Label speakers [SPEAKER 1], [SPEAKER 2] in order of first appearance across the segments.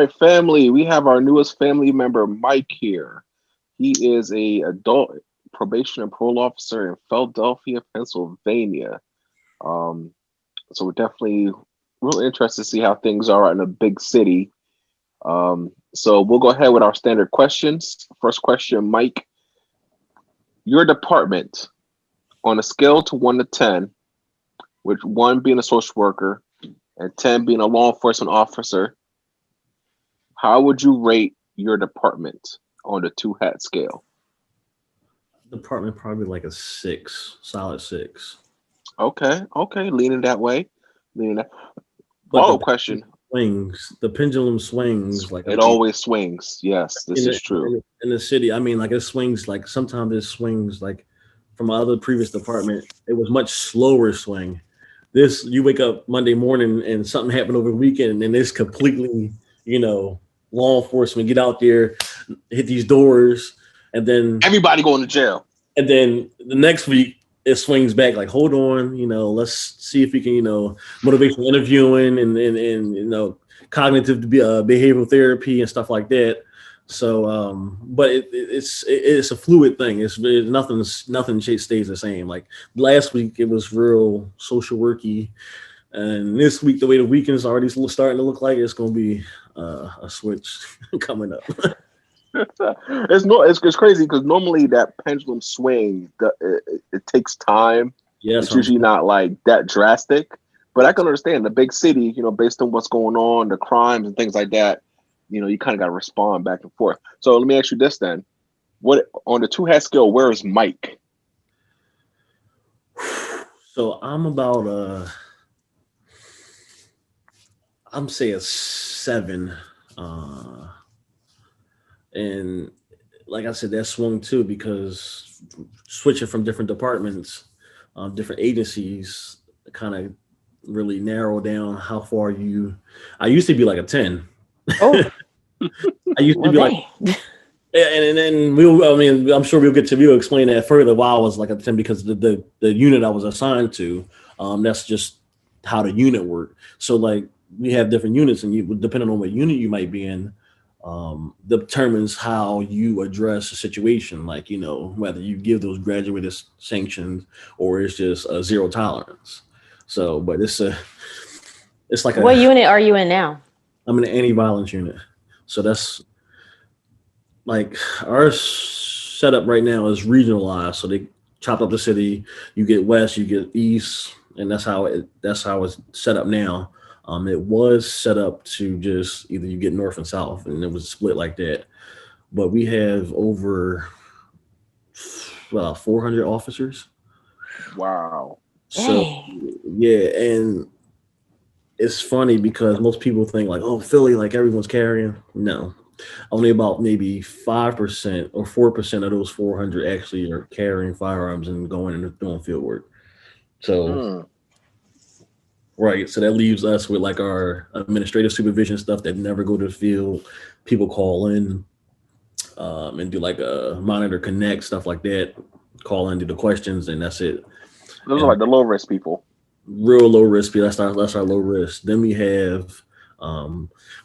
[SPEAKER 1] right, family. We have our newest family member, Mike, here. He is a adult probation and parole officer in Philadelphia, Pennsylvania. Um, so we're definitely real interested to see how things are in a big city. So we'll go ahead with our standard questions. First question, Mike, your department on a scale to 1 to 10, with 1 being a social worker and 10 being a law enforcement officer, how would you rate your department on the two hat scale?
[SPEAKER 2] Department probably like a 6, solid 6.
[SPEAKER 1] Okay, leaning that way. Leaning that.
[SPEAKER 2] But
[SPEAKER 1] Follow question.
[SPEAKER 2] the pendulum swings. Like I
[SPEAKER 1] It
[SPEAKER 2] mean,
[SPEAKER 1] always swings. Yes, this is true.
[SPEAKER 2] in the city, I mean, like it swings. Like sometimes it swings. Like from my other previous department, it was much slower swing. This you wake up Monday morning and something happened over the weekend, and it's completely, law enforcement get out there, hit these doors, and then
[SPEAKER 1] Everybody going to jail.
[SPEAKER 2] the next week it swings back like, hold on, let's see if we can, motivational interviewing and cognitive behavioral therapy and stuff like that. So, but it's a fluid thing. It's nothing stays the same. Like last week, it was real social worky, and this week, the way the weekend's already starting to look like, it's going to be a switch coming up.
[SPEAKER 1] It's crazy because normally that pendulum swing it takes time.
[SPEAKER 2] Yes,
[SPEAKER 1] It's usually not like that drastic, but I can understand the big city. Based on what's going on, the crimes and things like that. You kind of got to respond back and forth. So let me ask you this then: what on the two hat scale? Where is Mike?
[SPEAKER 2] So I'm about I'm say a 7. And like I said, that swung too because switching from different departments, different agencies, kind of really narrow down how far you. I used to be like a 10.
[SPEAKER 3] Oh,
[SPEAKER 2] I used to
[SPEAKER 3] well,
[SPEAKER 2] be like, and then I mean, I'm sure we'll explain that further. Why I was like a 10 because the unit I was assigned to, that's just how the unit worked. So like we have different units, and you depending on what unit you might be in, determines how you address a situation. Like whether you give those graduated sanctions or it's just a zero tolerance. So, but it's like
[SPEAKER 3] what unit are you in now?
[SPEAKER 2] I'm in an anti-violence unit. So that's like our setup right now is regionalized. So they chop up the city. You get west, you get east, and that's how it's set up now. It was set up to just either you get north and south, and it was split like that. But we have over 400 officers.
[SPEAKER 1] Wow.
[SPEAKER 2] So yeah, and it's funny because most people think like, oh, Philly, like everyone's carrying. No, only about maybe 5% or 4% of those 400 actually are carrying firearms and going and doing field work. So,
[SPEAKER 1] Mm.
[SPEAKER 2] right. So that leaves us with like our administrative supervision stuff that never go to the field. People call in and do like a monitor connect, stuff like that. Call in, do the questions, and that's it.
[SPEAKER 1] Those are
[SPEAKER 2] And
[SPEAKER 1] like the low risk people.
[SPEAKER 2] real low risk. That's our low risk. Then we have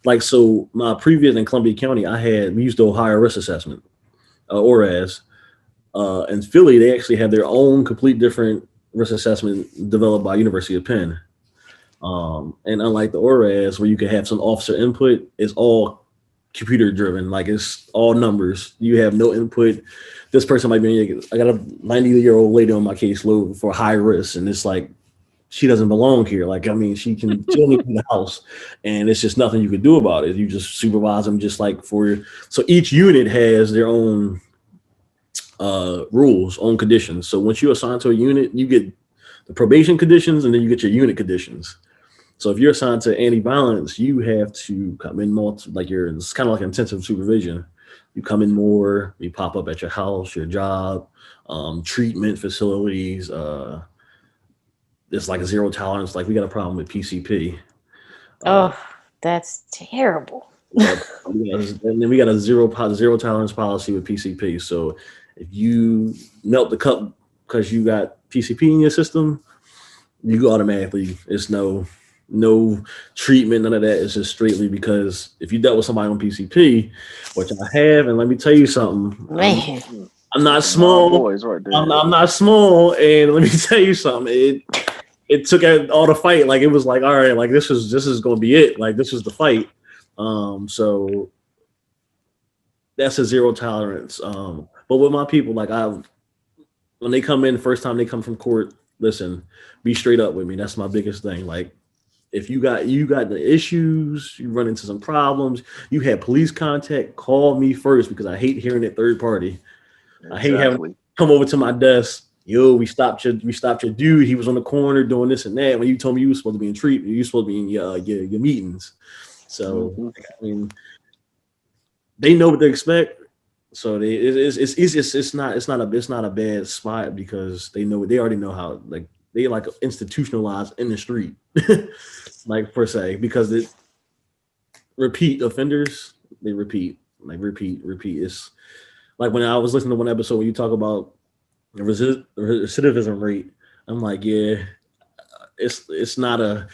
[SPEAKER 2] like so my previous in Columbia County, we used the Ohio risk assessment, ORAS. In Philly, they actually have their own complete different risk assessment developed by University of Penn. And unlike the ORAS, where you can have some officer input, it's all computer driven. Like it's all numbers. You have no input. This person might be. I got a 90-year-old lady on my caseload for high risk, and it's like she doesn't belong here. Like I mean, she only in the house, and it's just nothing you can do about it. You just supervise them, just like so each unit has their own rules, own conditions. So once you assign to a unit, you get the probation conditions, and then you get your unit conditions. So if you're assigned to anti-violence, you have to come in more it's kind of like intensive supervision. You come in more, you pop up at your house, your job, treatment facilities. It's like a zero tolerance. Like we got a problem with PCP.
[SPEAKER 3] Oh, that's terrible.
[SPEAKER 2] And then we got a zero tolerance policy with PCP. So if you melt the cup because you got PCP in your system, you automatically it's no no treatment, none of that. It's just straightly because if you dealt with somebody on PCP, which I have, and let me tell you something,
[SPEAKER 3] Man.
[SPEAKER 2] I'm not
[SPEAKER 1] Some wild
[SPEAKER 2] small.
[SPEAKER 1] boys right
[SPEAKER 2] I'm,
[SPEAKER 1] there.
[SPEAKER 2] I'm not small, and let me tell you something. It took all the fight. Like it was like, all right, like this is gonna be it. Like this was the fight. So that's a zero tolerance. But with my people, like when they come in, first time they come from court, listen, be straight up with me. That's my biggest thing. Like if you got the issues, you run into some problems, you had police contact, call me first because I hate hearing it third party. I hate having to
[SPEAKER 1] Exactly.
[SPEAKER 2] come over to my desk. Yo, we stopped your dude. He was on the corner doing this and that. When you told me you were supposed to be in treatment, you were supposed to be in your meetings. So
[SPEAKER 1] Hmm.
[SPEAKER 2] I mean, they know what to expect. So it's easy. It's not a bad spot because they already know how they like institutionalized in the street, like per se because it repeat offenders they repeat. It's like when I was listening to one episode where you talk about the recidivism rate. I'm like, yeah, it's not a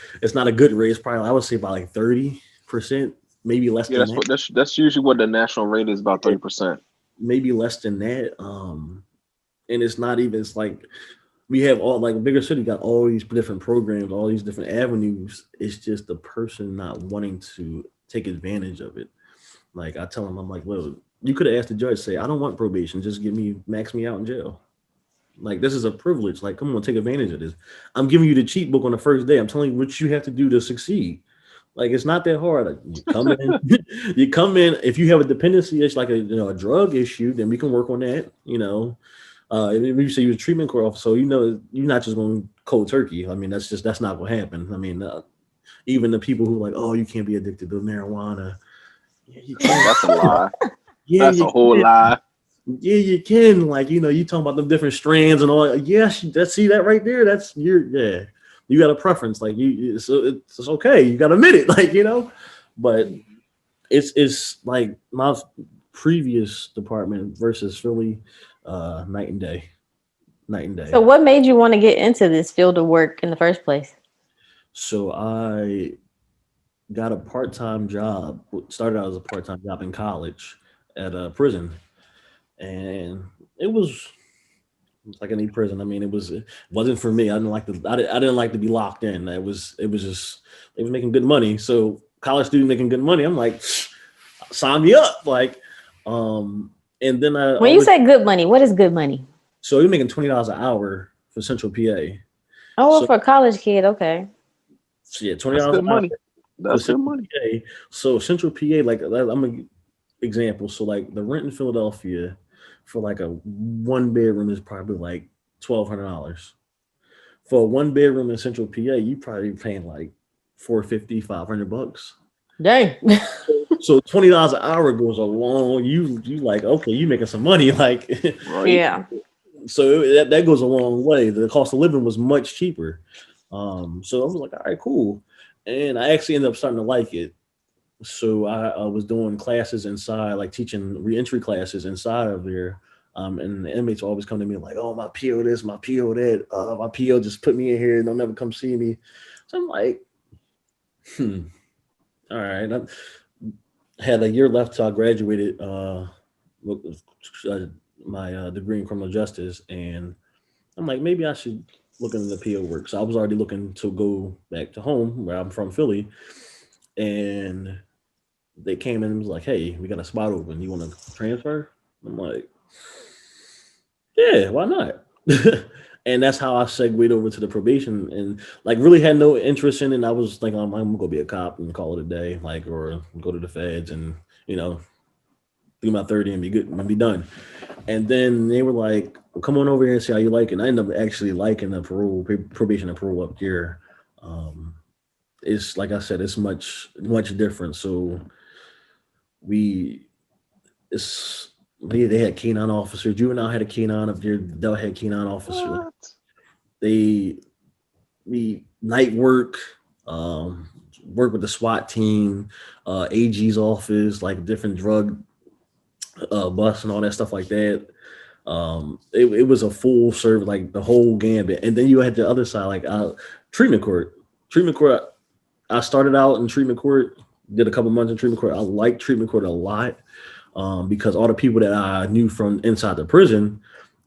[SPEAKER 2] good rate. It's probably I would say about like 30%, maybe less
[SPEAKER 1] Yeah,
[SPEAKER 2] than that.
[SPEAKER 1] that's usually what the national rate is, about 30%.
[SPEAKER 2] Maybe less than that. And it's not even. It's like we have all like bigger city got all these different programs, all these different avenues. It's just the person not wanting to take advantage of it. Like I tell them, I'm like, well, you could have asked the judge, say, I don't want probation, just give me max me out in jail. Like this is a privilege. Like, come on, take advantage of this. I'm giving you the cheat book on the first day. I'm telling you what you have to do to succeed. Like it's not that hard. Like, you come in, you come in. If you have a dependency issue, like a drug issue, then we can work on that. If you say you're a treatment court officer, so you're not just going cold turkey. I mean, that's not what happened. I mean, even the people who are like, oh, you can't be addicted to marijuana. Yeah, you can.
[SPEAKER 1] That's a lie.
[SPEAKER 2] Yeah,
[SPEAKER 1] That's
[SPEAKER 2] you
[SPEAKER 1] a whole
[SPEAKER 2] can.
[SPEAKER 1] lie.
[SPEAKER 2] Yeah, you can. Like, you talking about the different strands and all. Yes, see that right there. That's your yeah. You got a preference. Like so it's okay. You got to admit it. But it's like my previous department versus Philly, night and day, night and
[SPEAKER 3] So
[SPEAKER 2] day.
[SPEAKER 3] what made you want to get into this field of work in the first place?
[SPEAKER 2] So I got a part time job. Started out as a part time job in college at a prison, and it was it's like any prison. I mean, it wasn't for me. I didn't like to be locked in. It was just they was making good money. So college student making good money. I'm like, sign me up. And then I
[SPEAKER 3] When you
[SPEAKER 2] always
[SPEAKER 3] say good money, what is good money?
[SPEAKER 2] so you're making $20 an hour for Central PA.
[SPEAKER 3] Oh, well,
[SPEAKER 2] So,
[SPEAKER 3] for a college kid, okay.
[SPEAKER 2] so yeah, twenty
[SPEAKER 1] That's
[SPEAKER 2] dollars
[SPEAKER 1] good
[SPEAKER 2] an hour
[SPEAKER 1] money.
[SPEAKER 2] for
[SPEAKER 1] That's good
[SPEAKER 2] Central
[SPEAKER 1] money.
[SPEAKER 2] PA. So Central PA, like I'm an example. So like the rent in Philadelphia for like a one bedroom is probably like $1,200. For a one bedroom in Central PA, you probably paying like 450, $500.
[SPEAKER 3] Dang.
[SPEAKER 2] So $20 an hour goes a long. You like okay, you making some money like
[SPEAKER 1] Right.
[SPEAKER 3] Yeah.
[SPEAKER 2] so that goes a long way. The cost of living was much cheaper. So I was like, all right, cool, and I actually ended up starting to like it. So I was doing classes inside, like teaching reentry classes inside of there. And the inmates always come to me like, "Oh, my PO this, my PO that, my PO just put me in here and they'll never come see me." So I'm like, all right. I had a year left till I graduated with, uh, my degree in criminal justice, and I'm like, maybe I should look into the PO work. So I was already looking to go back to home where I'm from, Philly, and they came in and was like, "Hey, we got a spot open. You want to transfer?" I'm like, "Yeah, why not?" And that's how I segued over to the probation, and like really had no interest in it. I was like, I'm gonna be a cop and call it a day, like, or go to the feds and you know do my 30 and be good and be done. And then they were like, well, "Come on over here and see how you like it." And I ended up actually liking the probation and parole up here. Um, it's like I said, it's much different. So we it's they had canine officer. Juvenile had a canine up there. Adult had canine officer.
[SPEAKER 1] What?
[SPEAKER 2] They we night work, work with the SWAT team, AG's office, like different drug busts and all that stuff like that. It was a full service, like the whole gambit. And then you had the other side, like treatment court. Treatment court. I started out in treatment court, did a couple months in treatment court. I liked treatment court a lot because all the people that I knew from inside the prison,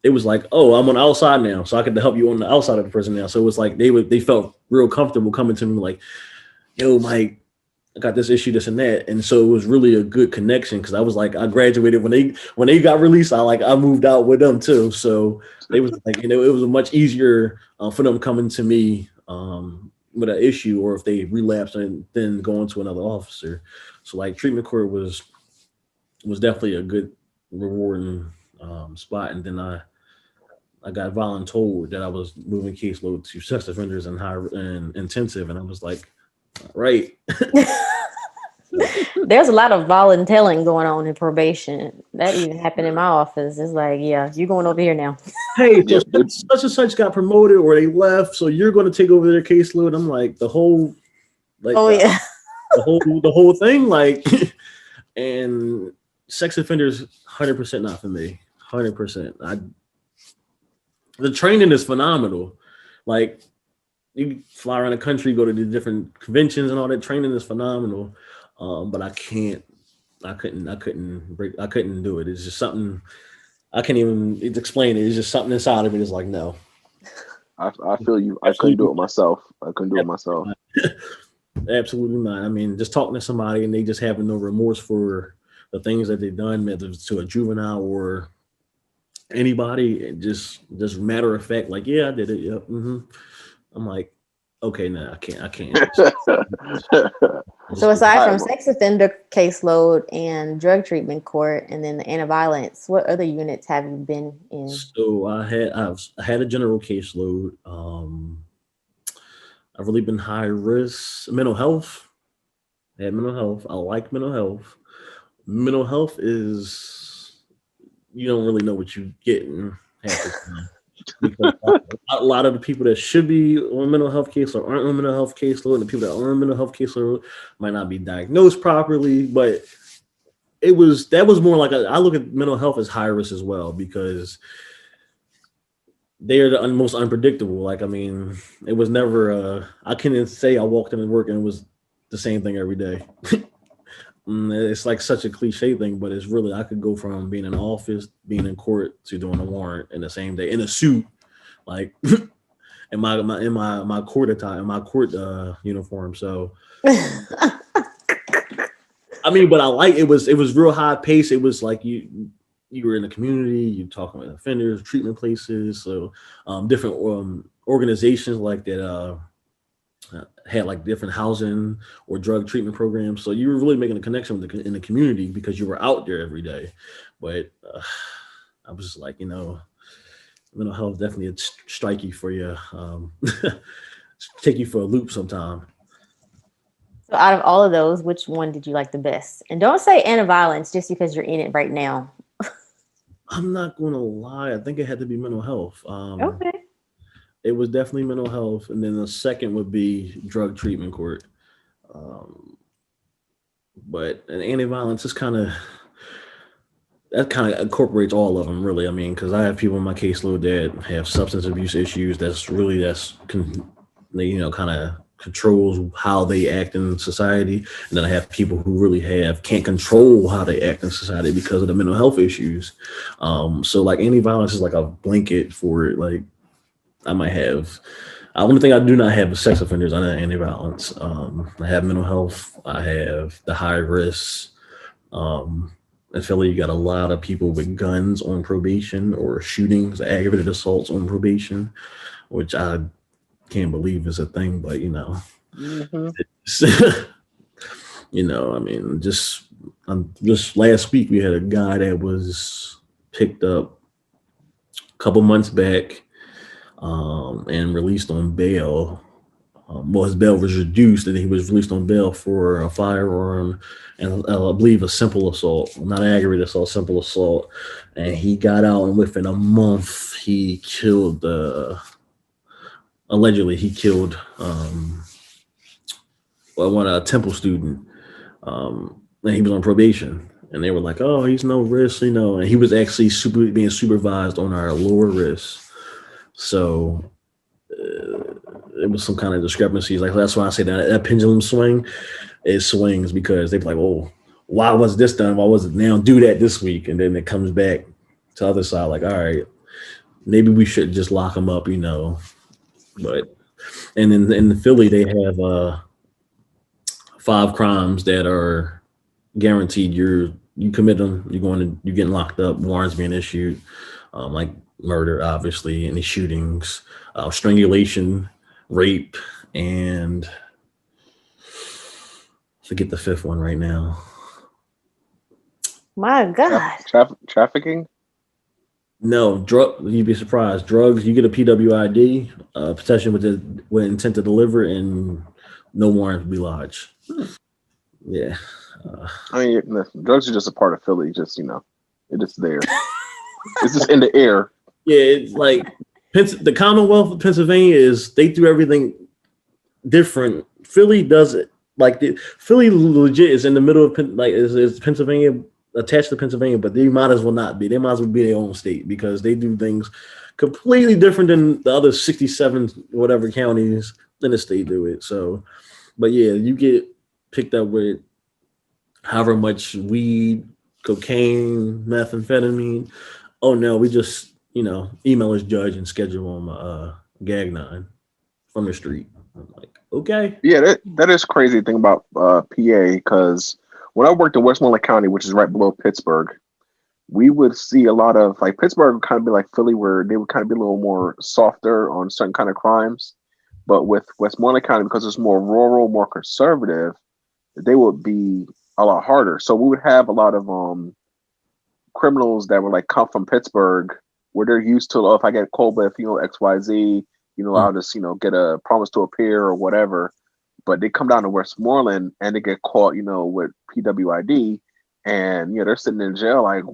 [SPEAKER 2] it was like, oh, I'm on the outside now, so I could help you on the outside of the prison now. So it was like they felt real comfortable coming to me like, yo, Mike, I got this issue, this and that, and so it was really a good connection because I was like, I graduated when they got released. I moved out with them too, so they was like, it was much easier for them coming to me with an issue or if they relapsed and then going to another officer. So like treatment court was definitely a good rewarding spot, and then I got voluntold that I was moving caseload to sex offenders and high and intensive, and I was like, right.
[SPEAKER 3] There's a lot of volunteering going on in probation. That even happened in my office. It's like, yeah, you're going over here now.
[SPEAKER 2] Hey, so such and such got promoted or they left, so you're going to take over their caseload. I'm like the whole, like,
[SPEAKER 3] yeah,
[SPEAKER 2] the whole thing, like, and sex offenders, 100% not for me. 100%. The training is phenomenal. Like, you fly around the country, go to the different conventions and all that. Training is phenomenal. But I couldn't do it. It's just something I can't even explain it. It's just something inside of it is like, no.
[SPEAKER 1] I feel you. I couldn't do it myself.
[SPEAKER 2] Absolutely not. I mean, just talking to somebody and they just having no remorse for the things that they've done, whether it's to a juvenile or anybody, just matter of fact, like, yeah, I did it. Yep. Mm-hmm. I'm like, okay, no, I can't.
[SPEAKER 3] So aside from sex offender caseload and drug treatment court, and then the anti-violence, what other units have you been in?
[SPEAKER 2] So I had a general caseload. I've really been high risk mental health. I had mental health. I like mental health. Mental health is you don't really know what you're getting half the time. Because a lot of the people that should be on mental health caseload aren't on mental health caseload, and the people that are on mental health caseload might not be diagnosed properly. But that was more like I look at mental health as high risk as well because they are the most unpredictable. Like, I mean, it was never. I can't say I walked into work and it was the same thing every day. It's like such a cliche thing, but it's really I could go from being in office, being in court, to doing a warrant in the same day in a suit, like in my court attire, in my court uniform. So, I mean, but I like it was real high pace. It was like you were in the community, you talking with offenders, treatment places, so different organizations like that. Had like different housing or drug treatment programs, so you were really making a connection in the community because you were out there every day. But I was just like, mental health definitely strike you for you, take you for a loop sometime.
[SPEAKER 3] So out of all of those, which one did you like the best? And don't say anti-violence just because you're in it right now.
[SPEAKER 2] I'm not gonna lie, I think it had to be mental health.
[SPEAKER 3] Okay.
[SPEAKER 2] It was definitely mental health, and then the second would be drug treatment court. But an anti-violence is kind of incorporates all of them, really. I mean, because I have people in my caseload that have substance abuse issues. Kind of controls how they act in society, and then I have people who really can't control how they act in society because of the mental health issues. So like anti-violence is like a blanket for it, like. I might have. The only thing I do not have is sex offenders. I have anti-violence. I have mental health. I have the high risk. In Philly, you got a lot of people with guns on probation or shootings, aggravated assaults on probation, which I can't believe is a thing. But
[SPEAKER 1] Mm-hmm.
[SPEAKER 2] I mean, just last week we had a guy that was picked up a couple months back. And released on bail. His bail was reduced, and he was released on bail for a firearm and I believe a simple assault, not aggravated assault, simple assault. And he got out, and within a month, he killed. Allegedly, he killed one Temple student, and he was on probation. And they were like, "Oh, he's no risk," and he was actually being supervised on our lower risk. So it was some kind of discrepancies. Like that's why I say that pendulum swing, it swings because they're like, oh, why was this done? Why was it now do that this week? And then it comes back to the other side, like, all right, maybe we should just lock them up, But and in the Philly, they have five crimes that are guaranteed. You commit them, you're getting locked up. Warrants being issued, like murder, obviously, any shootings, strangulation, rape, and forget the fifth one right now.
[SPEAKER 3] My God.
[SPEAKER 1] Trafficking.
[SPEAKER 2] No, drug. You'd be surprised. Drugs. You get a PWID, possession with intent to deliver, and no warrant will be lodged. Yeah.
[SPEAKER 1] I mean, drugs are just a part of Philly. Just it's just there. It's just in the air.
[SPEAKER 2] Yeah, it's like the Commonwealth of Pennsylvania is they do everything different. Philly does it like Philly legit is in the middle of is Pennsylvania attached to Pennsylvania, but they might as well not be. They might as well be their own state because they do things completely different than the other 67 whatever counties in the state do it. So, but yeah, you get picked up with however much weed, cocaine, methamphetamine. Oh no, we just email his judge and schedule him a gag 9 from the street. I'm like, okay.
[SPEAKER 1] Yeah, that is crazy thing about PA because when I worked in Westmoreland County, which is right below Pittsburgh, we would see a lot of like Pittsburgh would kind of be like Philly, where they would kind of be a little more softer on certain kind of crimes. But with Westmoreland County, because it's more rural, more conservative, they would be a lot harder. So we would have a lot of criminals that were like come from Pittsburgh, where they're used to, oh, if I get called with XYZ, I'll just get a promise to appear or whatever. But they come down to Westmoreland and they get caught, with PWID, and they're sitting in jail like,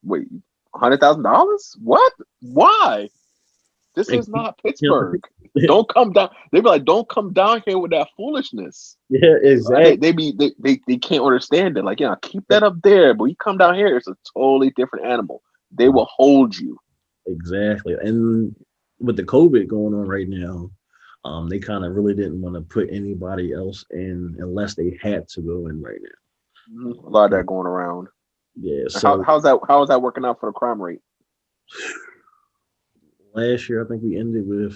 [SPEAKER 1] wait, $100,000? What? Why? This is not Pittsburgh. Don't come down. They be like, don't come down here with that foolishness.
[SPEAKER 2] Yeah, exactly.
[SPEAKER 1] They can't understand it. Like, keep that up there, but you come down here, it's a totally different animal. They will hold you.
[SPEAKER 2] Exactly. And with the COVID going on right now, they kind of really didn't want to put anybody else in unless they had to go in right now.
[SPEAKER 1] A lot of that going around.
[SPEAKER 2] Yeah. So
[SPEAKER 1] how's that working out for the crime rate?
[SPEAKER 2] Last year, I think we ended with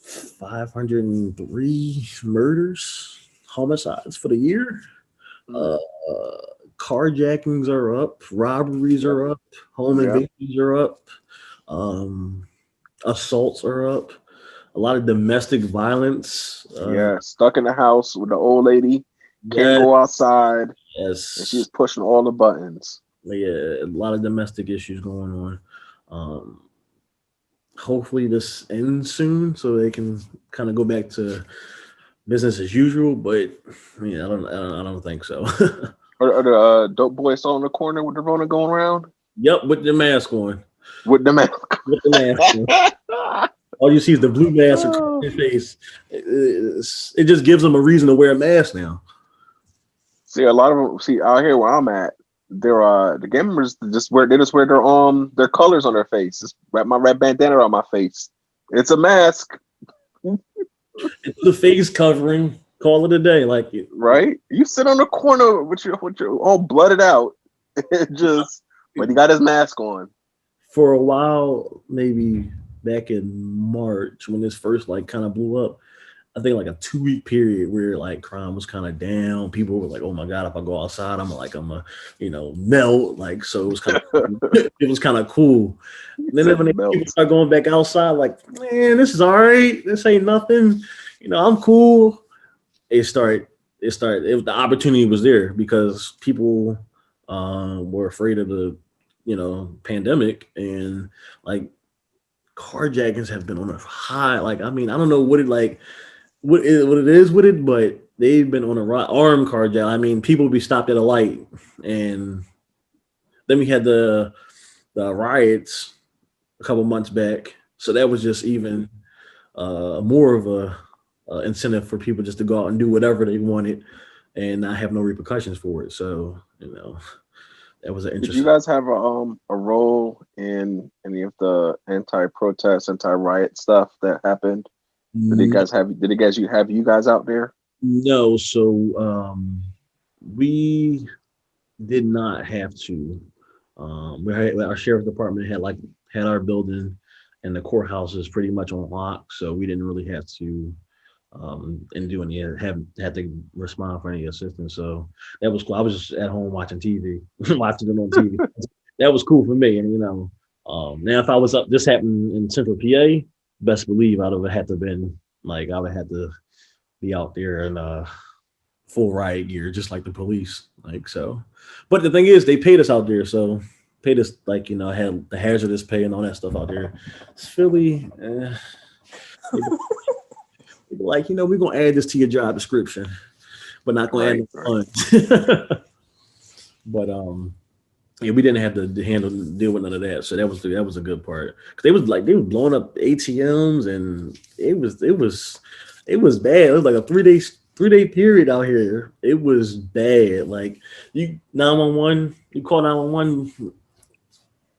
[SPEAKER 2] 503 murders, homicides for the year. Carjackings are up, robberies are up, home invasions are up, assaults are up, a lot of domestic violence.
[SPEAKER 1] Stuck in the house with the old lady, can't go outside.
[SPEAKER 2] Yes,
[SPEAKER 1] and she's pushing all the buttons.
[SPEAKER 2] Yeah, a lot of domestic issues going on. Hopefully this ends soon so they can kind of go back to business as usual. But I don't think so.
[SPEAKER 1] Are the dope boys all in the corner with the Rona going around?
[SPEAKER 2] Yep, with the mask on.
[SPEAKER 1] With the mask.
[SPEAKER 2] With the mask on. All you see is the blue mask across their face. It just gives them a reason to wear a mask now.
[SPEAKER 1] See, a lot of them. Out here where I'm at, they're the gamers just wear their colors on their face. Just wrap my red bandana on my face. It's a mask.
[SPEAKER 2] It's the face covering. Call it a day, like you.
[SPEAKER 1] Right? You sit on the corner with your all blooded out. But he got his mask on.
[SPEAKER 2] For a while, maybe back in March when this first kind of blew up, I think a 2-week period where crime was kind of down. People were like, "Oh my god, if I go outside, I'm a melt." So it was kind of cool. And then when people start going back outside, man, this is all right. This ain't nothing. I'm cool. The opportunity was there because people were afraid of the pandemic, and carjackings have been on a high. I don't know what it what it is with it, but they've been on a armed carjack. People be stopped at a light, and then we had the riots a couple months back, so that was just even more of a incentive for people just to go out and do whatever they wanted and not have no repercussions for it. So that was an interesting.
[SPEAKER 1] Did you guys have a role in any of the anti-protest, anti-riot stuff that happened
[SPEAKER 2] No,
[SPEAKER 1] Did they guys you have you guys out there?
[SPEAKER 2] no. So we did not have to. Our sheriff department had our building and the courthouse is pretty much on lock, so we didn't really have to and do any have had to respond for any assistance. So that was cool. I was just at home watching TV, watching it on TV. That was cool for me. And now if I was up, this happened in Central PA, best believe I'd have had to been like I would have had to be out there in full riot gear, just like the police. Like so, but the thing is, they paid us out there, so paid us like had the hazardous pay and all that stuff out there. It's Philly. Like we're gonna add this to your job description, but not gonna add
[SPEAKER 1] Right,
[SPEAKER 2] no
[SPEAKER 1] right.
[SPEAKER 2] funds. But yeah, we didn't have to deal with none of that, so that was a good part. 'Cause they were blowing up ATMs, and it was bad. It was like a 3 day period out here. It was bad. Like you 911, you call 911,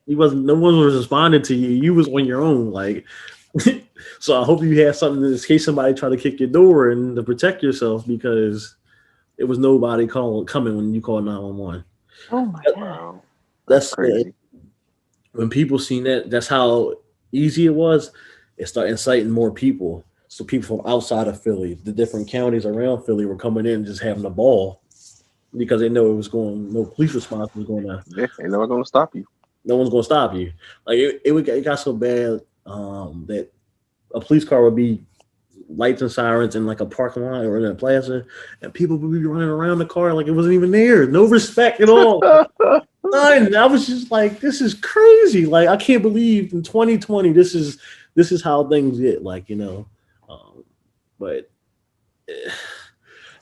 [SPEAKER 2] you wasn't no one was responding to you. You was on your own. Like so, I hope you had something in case somebody tried to kick your door and to protect yourself because it was nobody coming when you called 911.
[SPEAKER 3] Oh my god.
[SPEAKER 1] Wow, that's
[SPEAKER 2] That's
[SPEAKER 1] crazy.
[SPEAKER 2] when people seen that. That's how easy it was. It started inciting more people. So people from outside of Philly, the different counties around Philly, were coming in and just having a ball because they know it was going. No police response was going to.
[SPEAKER 1] Yeah, ain't no one gonna stop you.
[SPEAKER 2] No one's going to stop you. Like it got so bad that a police car would be lights and sirens in like a parking lot or in a plaza, and people would be running around the car like it wasn't even there. No respect at all. None. I was just like, this is crazy. Like I can't believe in 2020 this is how things get. Like um, but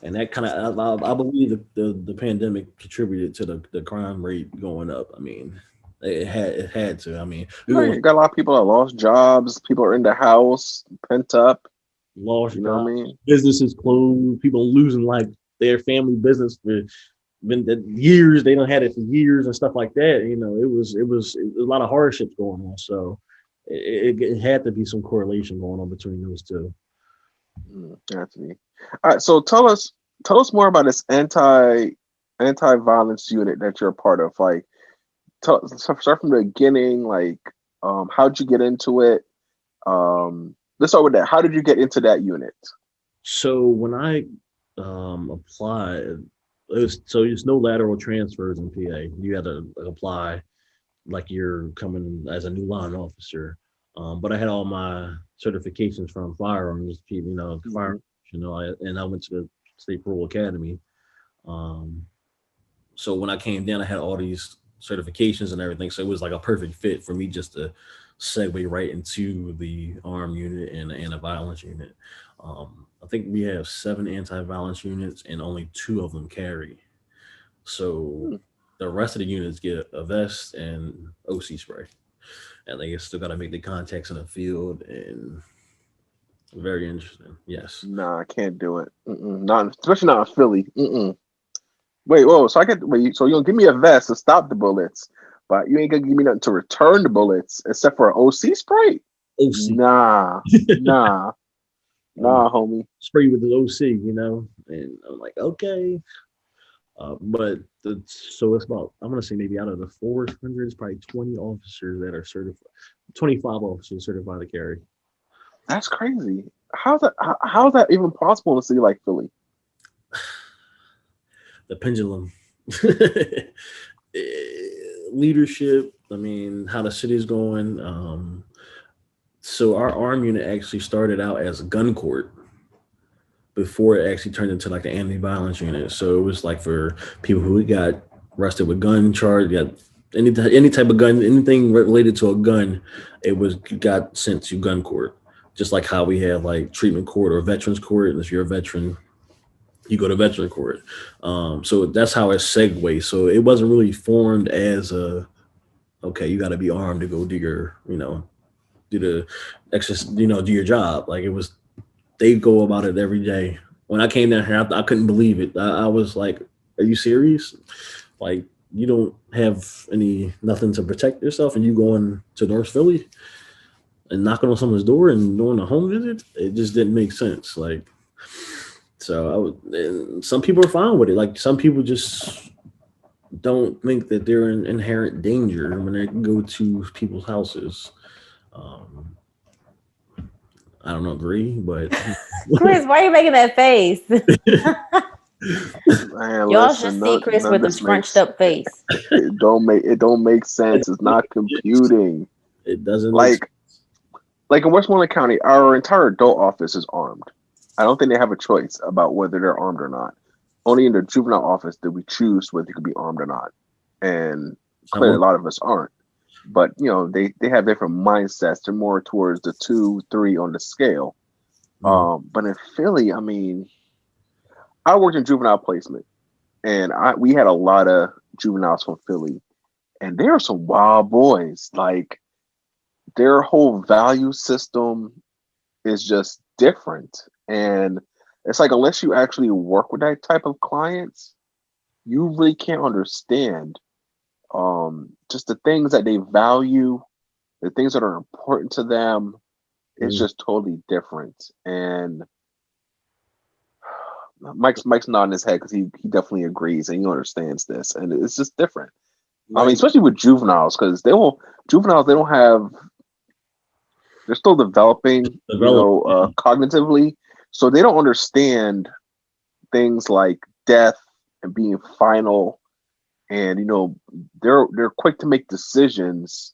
[SPEAKER 2] and that kind of I believe the pandemic contributed to the crime rate going up. I mean, it had to. I mean, we
[SPEAKER 1] No,
[SPEAKER 2] going
[SPEAKER 1] you got a lot of people that lost jobs. People are in the house, pent up.
[SPEAKER 2] lost
[SPEAKER 1] You know what I
[SPEAKER 2] jobs,
[SPEAKER 1] mean?
[SPEAKER 2] businesses closed, people losing like their family business for been the years they don't had it for years and stuff like that. It was a lot of hardships going on. So it had to be some correlation going on between those two.
[SPEAKER 1] That's me. All right, so tell us more about this anti-violence unit that you're a part of. Like, start from the beginning. Like, how'd you get into it? Let's start with that. How did you get into that unit?
[SPEAKER 2] So when I applied, there's no lateral transfers in PA. You had to apply like you're coming as a new line officer. But I had all my certifications from firearms,
[SPEAKER 1] Hmm.
[SPEAKER 2] firearms, and I went to the State Parole Academy. Um, so when I came down, I had all these certifications and everything. So it was like a perfect fit for me just to segue right into the arm unit and the anti-violence unit. I think we have 7 anti-violence units and only 2 of them carry. So the rest of the units get a vest and OC spray, and they still got to make the contacts in the field. And very interesting. Yes.
[SPEAKER 1] Nah, I can't do it. Not especially not in Philly. Wait, whoa. So I get wait. So you gonna give me a vest to stop the bullets, but you ain't gonna give me nothing to return the bullets except for an OC spray?
[SPEAKER 2] OC.
[SPEAKER 1] Nah, nah,
[SPEAKER 2] Um,
[SPEAKER 1] nah, homie.
[SPEAKER 2] spray with the OC, and I'm like, okay. But so it's about I'm gonna say maybe out of the 400, it's probably 20 officers that are certified, 25 officers certified to carry.
[SPEAKER 1] That's crazy. How's that even possible in a city like Philly?
[SPEAKER 2] The pendulum. Leadership. I mean, how the city's going. So our arm unit actually started out as a gun court before it actually turned into like the anti-violence unit. So it was like for people who got arrested with gun charge, got any type of gun, anything related to a gun, it was got sent to gun court. Just like how we have like treatment court or veterans court, and if you're a veteran, you go to veteran court. So that's how it segues. So it wasn't really formed as a okay, you got to be armed to go do your, do the excess, do your job. Like it was, they go about it every day. When I came down here, I couldn't believe it. I was like, "Are you serious? Like you don't have nothing to protect yourself, and you going to North Philly?" and knocking on someone's door and doing a home visit, it just didn't make sense. Like, so I would, and some people are fine with it. Like some people just don't think that they're in inherent danger when they go to people's houses. Um, I don't agree, but
[SPEAKER 3] Chris, why are you making that face?
[SPEAKER 1] Man,
[SPEAKER 3] Y'all should
[SPEAKER 1] listen,
[SPEAKER 3] see Chris
[SPEAKER 1] none of
[SPEAKER 3] with a
[SPEAKER 1] this
[SPEAKER 3] scrunched
[SPEAKER 1] makes
[SPEAKER 3] up face.
[SPEAKER 1] it don't make sense. It's not computing.
[SPEAKER 2] it doesn't make sense.
[SPEAKER 1] Like in Westmoreland County, our entire adult office is armed. I don't think they have a choice about whether they're armed or not. Only in the juvenile office do we choose whether you could be armed or not. And clearly, a
[SPEAKER 2] Someone,
[SPEAKER 1] lot of us aren't. But they have different mindsets. They're more towards the 2, 3 on the scale.
[SPEAKER 2] mm,
[SPEAKER 1] But in Philly, I mean, I worked in juvenile placement, and we had a lot of juveniles from Philly, and there are some wild boys. Like their whole value system is just different, and it's like unless you actually work with that type of clients, you really can't understand just the things that they value, the things that are important to them. It's
[SPEAKER 2] mm,
[SPEAKER 1] just totally different. And Mike's nodding his head because he definitely agrees and he understands this, and it's just different. I mean,
[SPEAKER 2] like
[SPEAKER 1] especially with juveniles, because they don't have, they're still developing,
[SPEAKER 2] develop.
[SPEAKER 1] cognitively, so they don't understand things like death and being final, and they're quick to make decisions.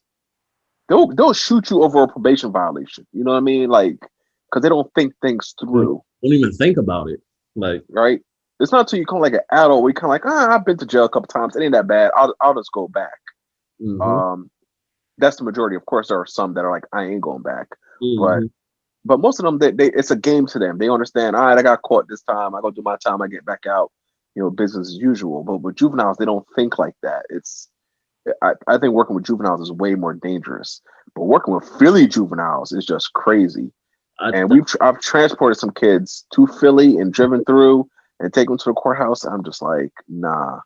[SPEAKER 1] They'll shoot you over a probation violation. You know what I mean? Like because they don't think things
[SPEAKER 2] Don't
[SPEAKER 1] through,
[SPEAKER 2] even think about it. Like,
[SPEAKER 1] right? It's not until you come like an adult where you kind of like, I've been to jail a couple times. It ain't that bad. I'll just go back.
[SPEAKER 2] hmm
[SPEAKER 1] Um, that's the majority. Of course, there are some that are like, I ain't going back, but
[SPEAKER 2] hmm
[SPEAKER 1] most of them, they it's a game to them. They understand. All right, I got caught this time. I go do my time. I get back out. Business as usual. But with juveniles, they don't think like that. I think working with juveniles is way more dangerous. But working with Philly juveniles is just crazy.
[SPEAKER 2] I,
[SPEAKER 1] And I've transported some kids to Philly and driven through and taken them to the courthouse. I'm just like, nah,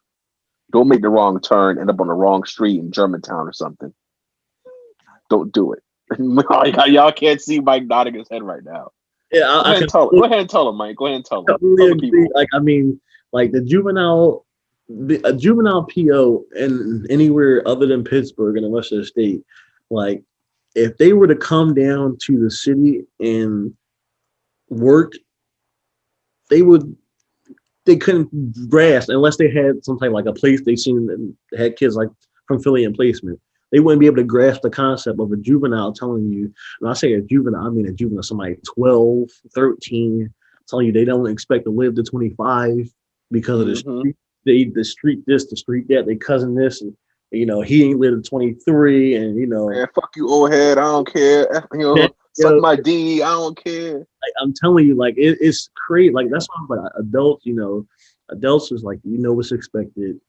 [SPEAKER 1] don't make the wrong turn, end up on the wrong street in Germantown or something. Don't do it. Y'all can't see Mike nodding his head right now.
[SPEAKER 2] yeah, I can
[SPEAKER 1] Go ahead and tell him, Mike. Go ahead and tell him.
[SPEAKER 2] totally
[SPEAKER 1] Tell the
[SPEAKER 2] agree.
[SPEAKER 1] people.
[SPEAKER 2] Like, I mean, like a juvenile PO and anywhere other than Pittsburgh and the rest of the state, like, if they were to come down to the city and work, they would they couldn't grasp unless they had some type like a place they seen that had kids like from Philly in placement. They wouldn't be able to grasp the concept of a juvenile telling you, and I say a juvenile, I mean a juvenile, somebody 12, 13, telling you they don't expect to live to 25 because of the
[SPEAKER 1] Mm-hmm.
[SPEAKER 2] street, the street this, the street that, they cousin this, and he ain't lived to 23, and
[SPEAKER 1] Man, fuck you, old head. I don't care. Suck
[SPEAKER 2] yo,
[SPEAKER 1] my D. I don't care.
[SPEAKER 2] like, I'm telling you, like it's crazy. Like that's why, but adults, adults is like what's expected.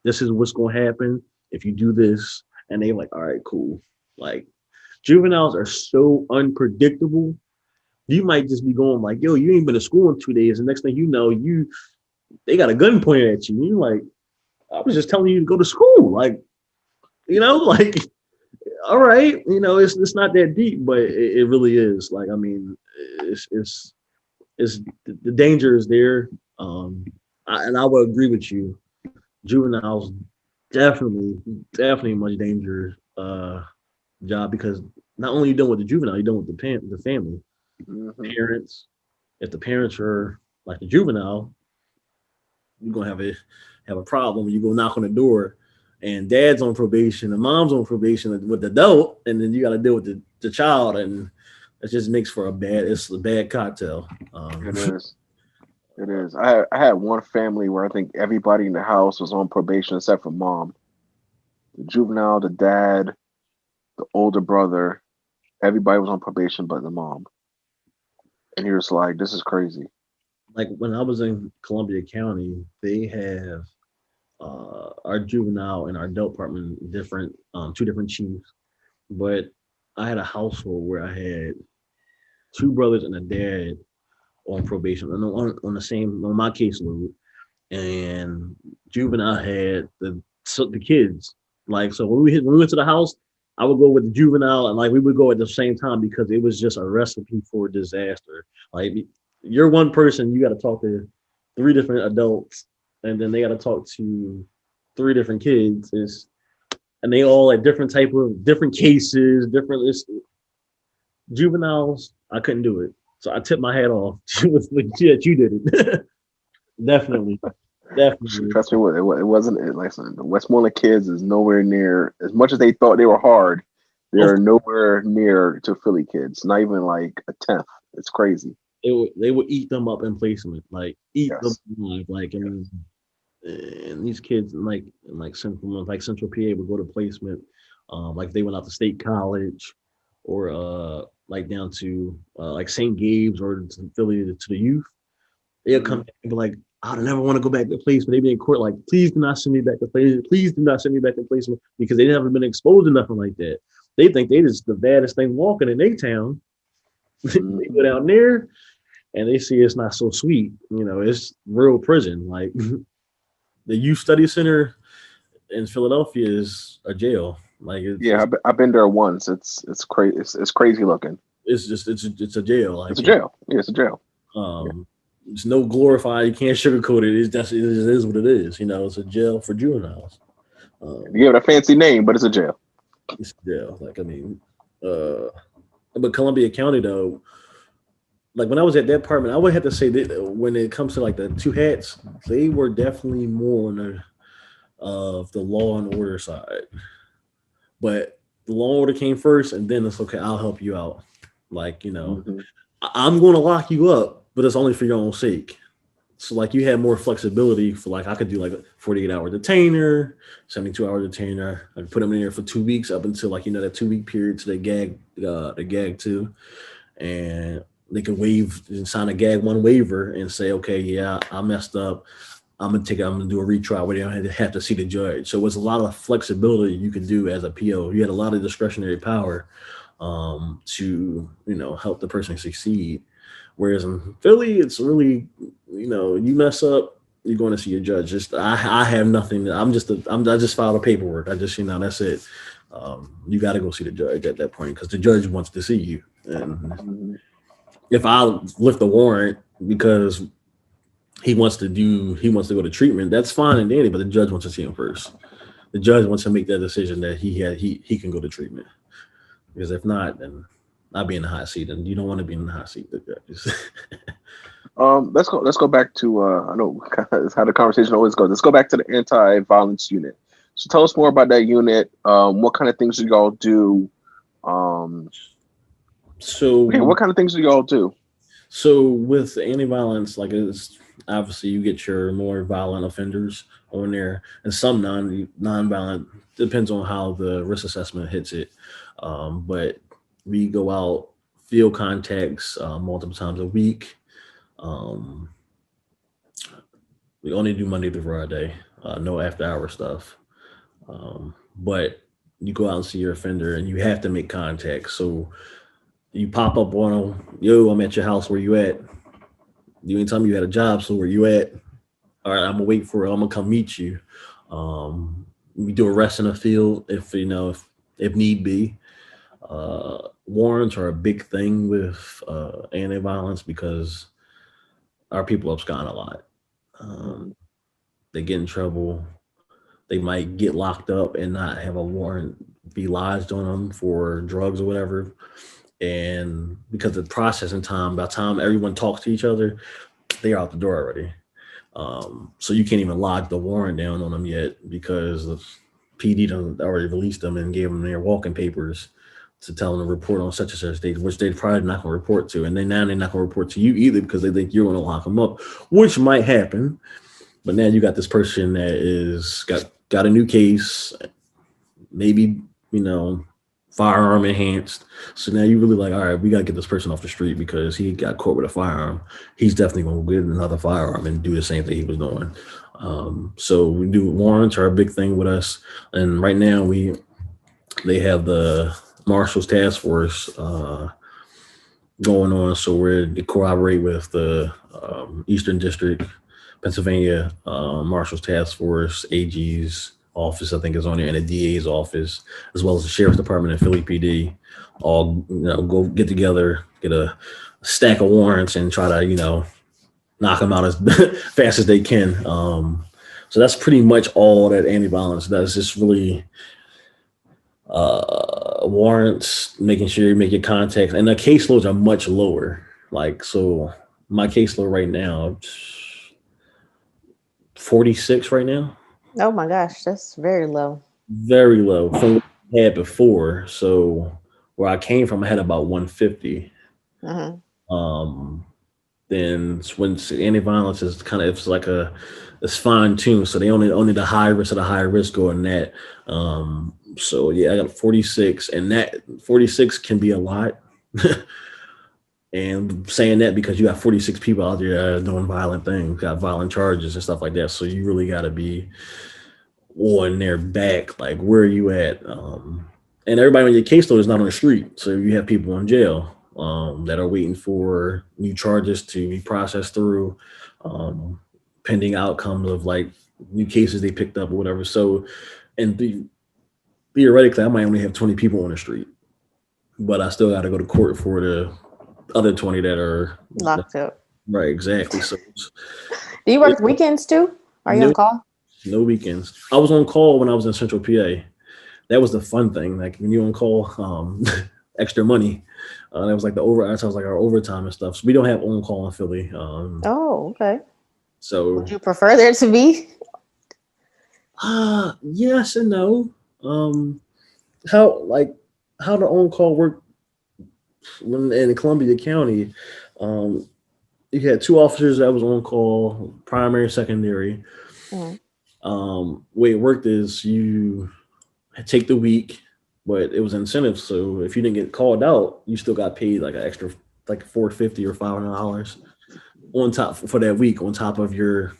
[SPEAKER 2] This is what's gonna happen if you do this, and they like, all right, cool. Like juveniles are so unpredictable. You might just be going like, yo, you ain't been to school in 2 days, and next thing you know, they got a gun pointed at you. And you're like, I was just telling you to go to school, like like all right, it's not that deep, but it really is. Like, I mean, it's the danger is there. And I would agree with you. Juveniles definitely, definitely much danger job because not only you dealing with the juvenile, you're dealing with the family,
[SPEAKER 1] Mm-hmm.
[SPEAKER 2] parents. If the parents are like the juvenile, you're gonna have a problem when you go knock on the door and dad's on probation and mom's on probation with the adult, and then you got to deal with the child, and it just makes for it's a bad cocktail.
[SPEAKER 1] It is. It is. I had one family where I think everybody in the house was on probation except for mom. The juvenile, the dad, the older brother, everybody was on probation but the mom. And he was like, this is crazy.
[SPEAKER 2] Like when I was in Columbia County, they have our juvenile and our adult department different, two different chiefs. But I had a household where I had two brothers and a dad on probation on the same on my caseload, and juvenile had the kids. Like so when we went to the house, I would go with the juvenile, and like we would go at the same time because it was just a recipe for disaster. Like you're one person, you got to talk to three different adults, and then they got to talk to three different kids. And they all at different type of different cases, different juveniles. I couldn't do it, so I tipped my hat off with that you did it. Definitely, definitely.
[SPEAKER 1] Trust me, it wasn't like the Westmoreland kids is nowhere near as much as they thought they were hard.
[SPEAKER 2] Oh,
[SPEAKER 1] They're nowhere near to Philly kids. Not even like a tenth. It's crazy.
[SPEAKER 2] they would eat them up in placement, like eat them
[SPEAKER 1] Yes.
[SPEAKER 2] alive. Like I mean, and these kids like Central PA would go to placement, like if they went out to state college, or like down to like St. Gabe's or to Philly to the youth. They'll come
[SPEAKER 1] Mhm.
[SPEAKER 2] back and be like, I don't ever want to go back to placement. They be in court like, please do not send me back to placement. Please do not send me back to placement because they haven't been exposed to nothing like that. They think they just the baddest thing walking in their town. They go
[SPEAKER 1] Mhm.
[SPEAKER 2] down there and they see it's not so sweet. You know, it's real prison. Like the youth study center in Philadelphia is a jail. Like
[SPEAKER 1] Yeah, I've been there once. It's crazy. It's crazy looking.
[SPEAKER 2] it's just it's a jail.
[SPEAKER 1] It's
[SPEAKER 2] Like
[SPEAKER 1] a jail. Yeah, it's a jail. Yeah.
[SPEAKER 2] it's no glorified. You can't sugarcoat it. It just is what it is. You know, it's a jail for juveniles.
[SPEAKER 1] You give it a fancy name, but it's a jail.
[SPEAKER 2] It's jail. Like I mean, uh, but Columbia County though, like when I was at that department, I would have to say that when it comes to like the two hats, they were definitely more on the of the law and order side. But the law and order came first, and then it's okay. I'll help you out. Like you know,
[SPEAKER 1] Hmm.
[SPEAKER 2] I'm going to lock you up, but it's only for your own sake. So like you had more flexibility for like I could do like a 48-hour detainer, 72-hour detainer. I could put them in there for 2 weeks up until like that 2 week period to the gag two, and they could waive and sign a gag one waiver and say, okay, yeah, I messed up. I'm gonna do a retrial where they don't have to see the judge. So it was a lot of flexibility you could do as a PO. You had a lot of discretionary power to help the person succeed. Whereas in Philly, it's really you mess up, you're going to see a judge. Just I have nothing. I just filed a paperwork. I just that's it. You got to go see the judge at that point because the judge wants to see you. And
[SPEAKER 1] Hmm.
[SPEAKER 2] if I lift a warrant because he wants to go to treatment, that's fine and dandy. But the judge wants to see him first. The judge wants to make that decision that he can go to treatment. Because if not, then I'll be in the hot seat, and you don't want to be in the hot seat.
[SPEAKER 1] Let's go back to I know it's how the conversation always goes. Let's go back to the anti-violence unit. So tell us more about that unit. What kind of things do y'all do? Um, yeah,
[SPEAKER 2] so
[SPEAKER 1] what kind of things do y'all do?
[SPEAKER 2] so with anti-violence, like it's obviously you get your more violent offenders on there, and some non-violent depends on how the risk assessment hits it. But we go out field contacts multiple times a week. Um, we only do Monday through Friday, no after hour stuff. But you go out and see your offender, and you have to make contact. So you pop up on them, yo, I'm at your house. Where you at? You ain't tell me you had a job, so where you at? All right, I'm gonna wait for it. I'm gonna come meet you. We do arrest in the field if need be. Warrants are a big thing with anti-violence because our people abscond a lot. Um,
[SPEAKER 1] Mhm.
[SPEAKER 2] they get in trouble. They might get locked up and not have a warrant be lodged on them for drugs or whatever. And because of the processing time, by the time everyone talks to each other, they're out the door already. So you can't even lodge the warrant down on them yet because the PD done already released them and gave them their walking papers to tell them to report on such and such date, which they're probably not going to report to. And then now they're not going to report to you either because they think you're going to lock them up, which might happen. But now you got this person that is got a new case, maybe firearm enhanced. So now you really like, all right, we gotta get this person off the street because he got caught with a firearm. He's definitely gonna get another firearm and do the same thing he was doing. So we do warrants are a big thing with us, and right now they have the Marshals Task Force going on. So we cooperate with the Eastern District, Pennsylvania Marshals Task Force, AGs, office, I think, is on there, and the DA's office, as well as the sheriff's department and Philly PD, all go get together, get a stack of warrants, and try to knock them out as fast as they can. So that's pretty much all that anti-violence does. Just really warrants, making sure you make your contacts, and the caseloads are much lower. Like, so my caseload right now, 46 right now.
[SPEAKER 3] Oh my gosh, that's very low.
[SPEAKER 2] Very low from what I had before. So where I came from, I had about 150.
[SPEAKER 3] Uh-huh.
[SPEAKER 2] Um, then when anti-violence is kind of, it's like it's fine tuned. So they only the high risk of the high risk go in that. So yeah, I got 46, and that 46 can be a lot. And saying that because you got 46 people out there doing violent things, got violent charges and stuff like that. So you really got to be on their back, like where are you at? And everybody on your caseload is not on the street, so you have people in jail that are waiting for new charges to be processed through, pending outcomes of like new cases they picked up or whatever. So, and theoretically, I might only have 20 people on the street, but I still got to go to court for the other 20 that are
[SPEAKER 3] Locked up.
[SPEAKER 2] Right, exactly. So,
[SPEAKER 3] Do you work weekends too? Are you on call?
[SPEAKER 2] No weekends. I was on call when I was in Central PA. That was the fun thing. Like when you on call, extra money. That was like the over. That was like our overtime and stuff. So we don't have on call in Philly.
[SPEAKER 3] Oh, okay.
[SPEAKER 2] So
[SPEAKER 3] would you prefer there to be?
[SPEAKER 2] Yes and no. How the on call work when in Columbia County? You had two officers that was on call, primary, secondary. Way it worked is you take the week, but it was incentives. So if you didn't get called out, you still got paid like an extra like $450 or $500 on top for that week on top of your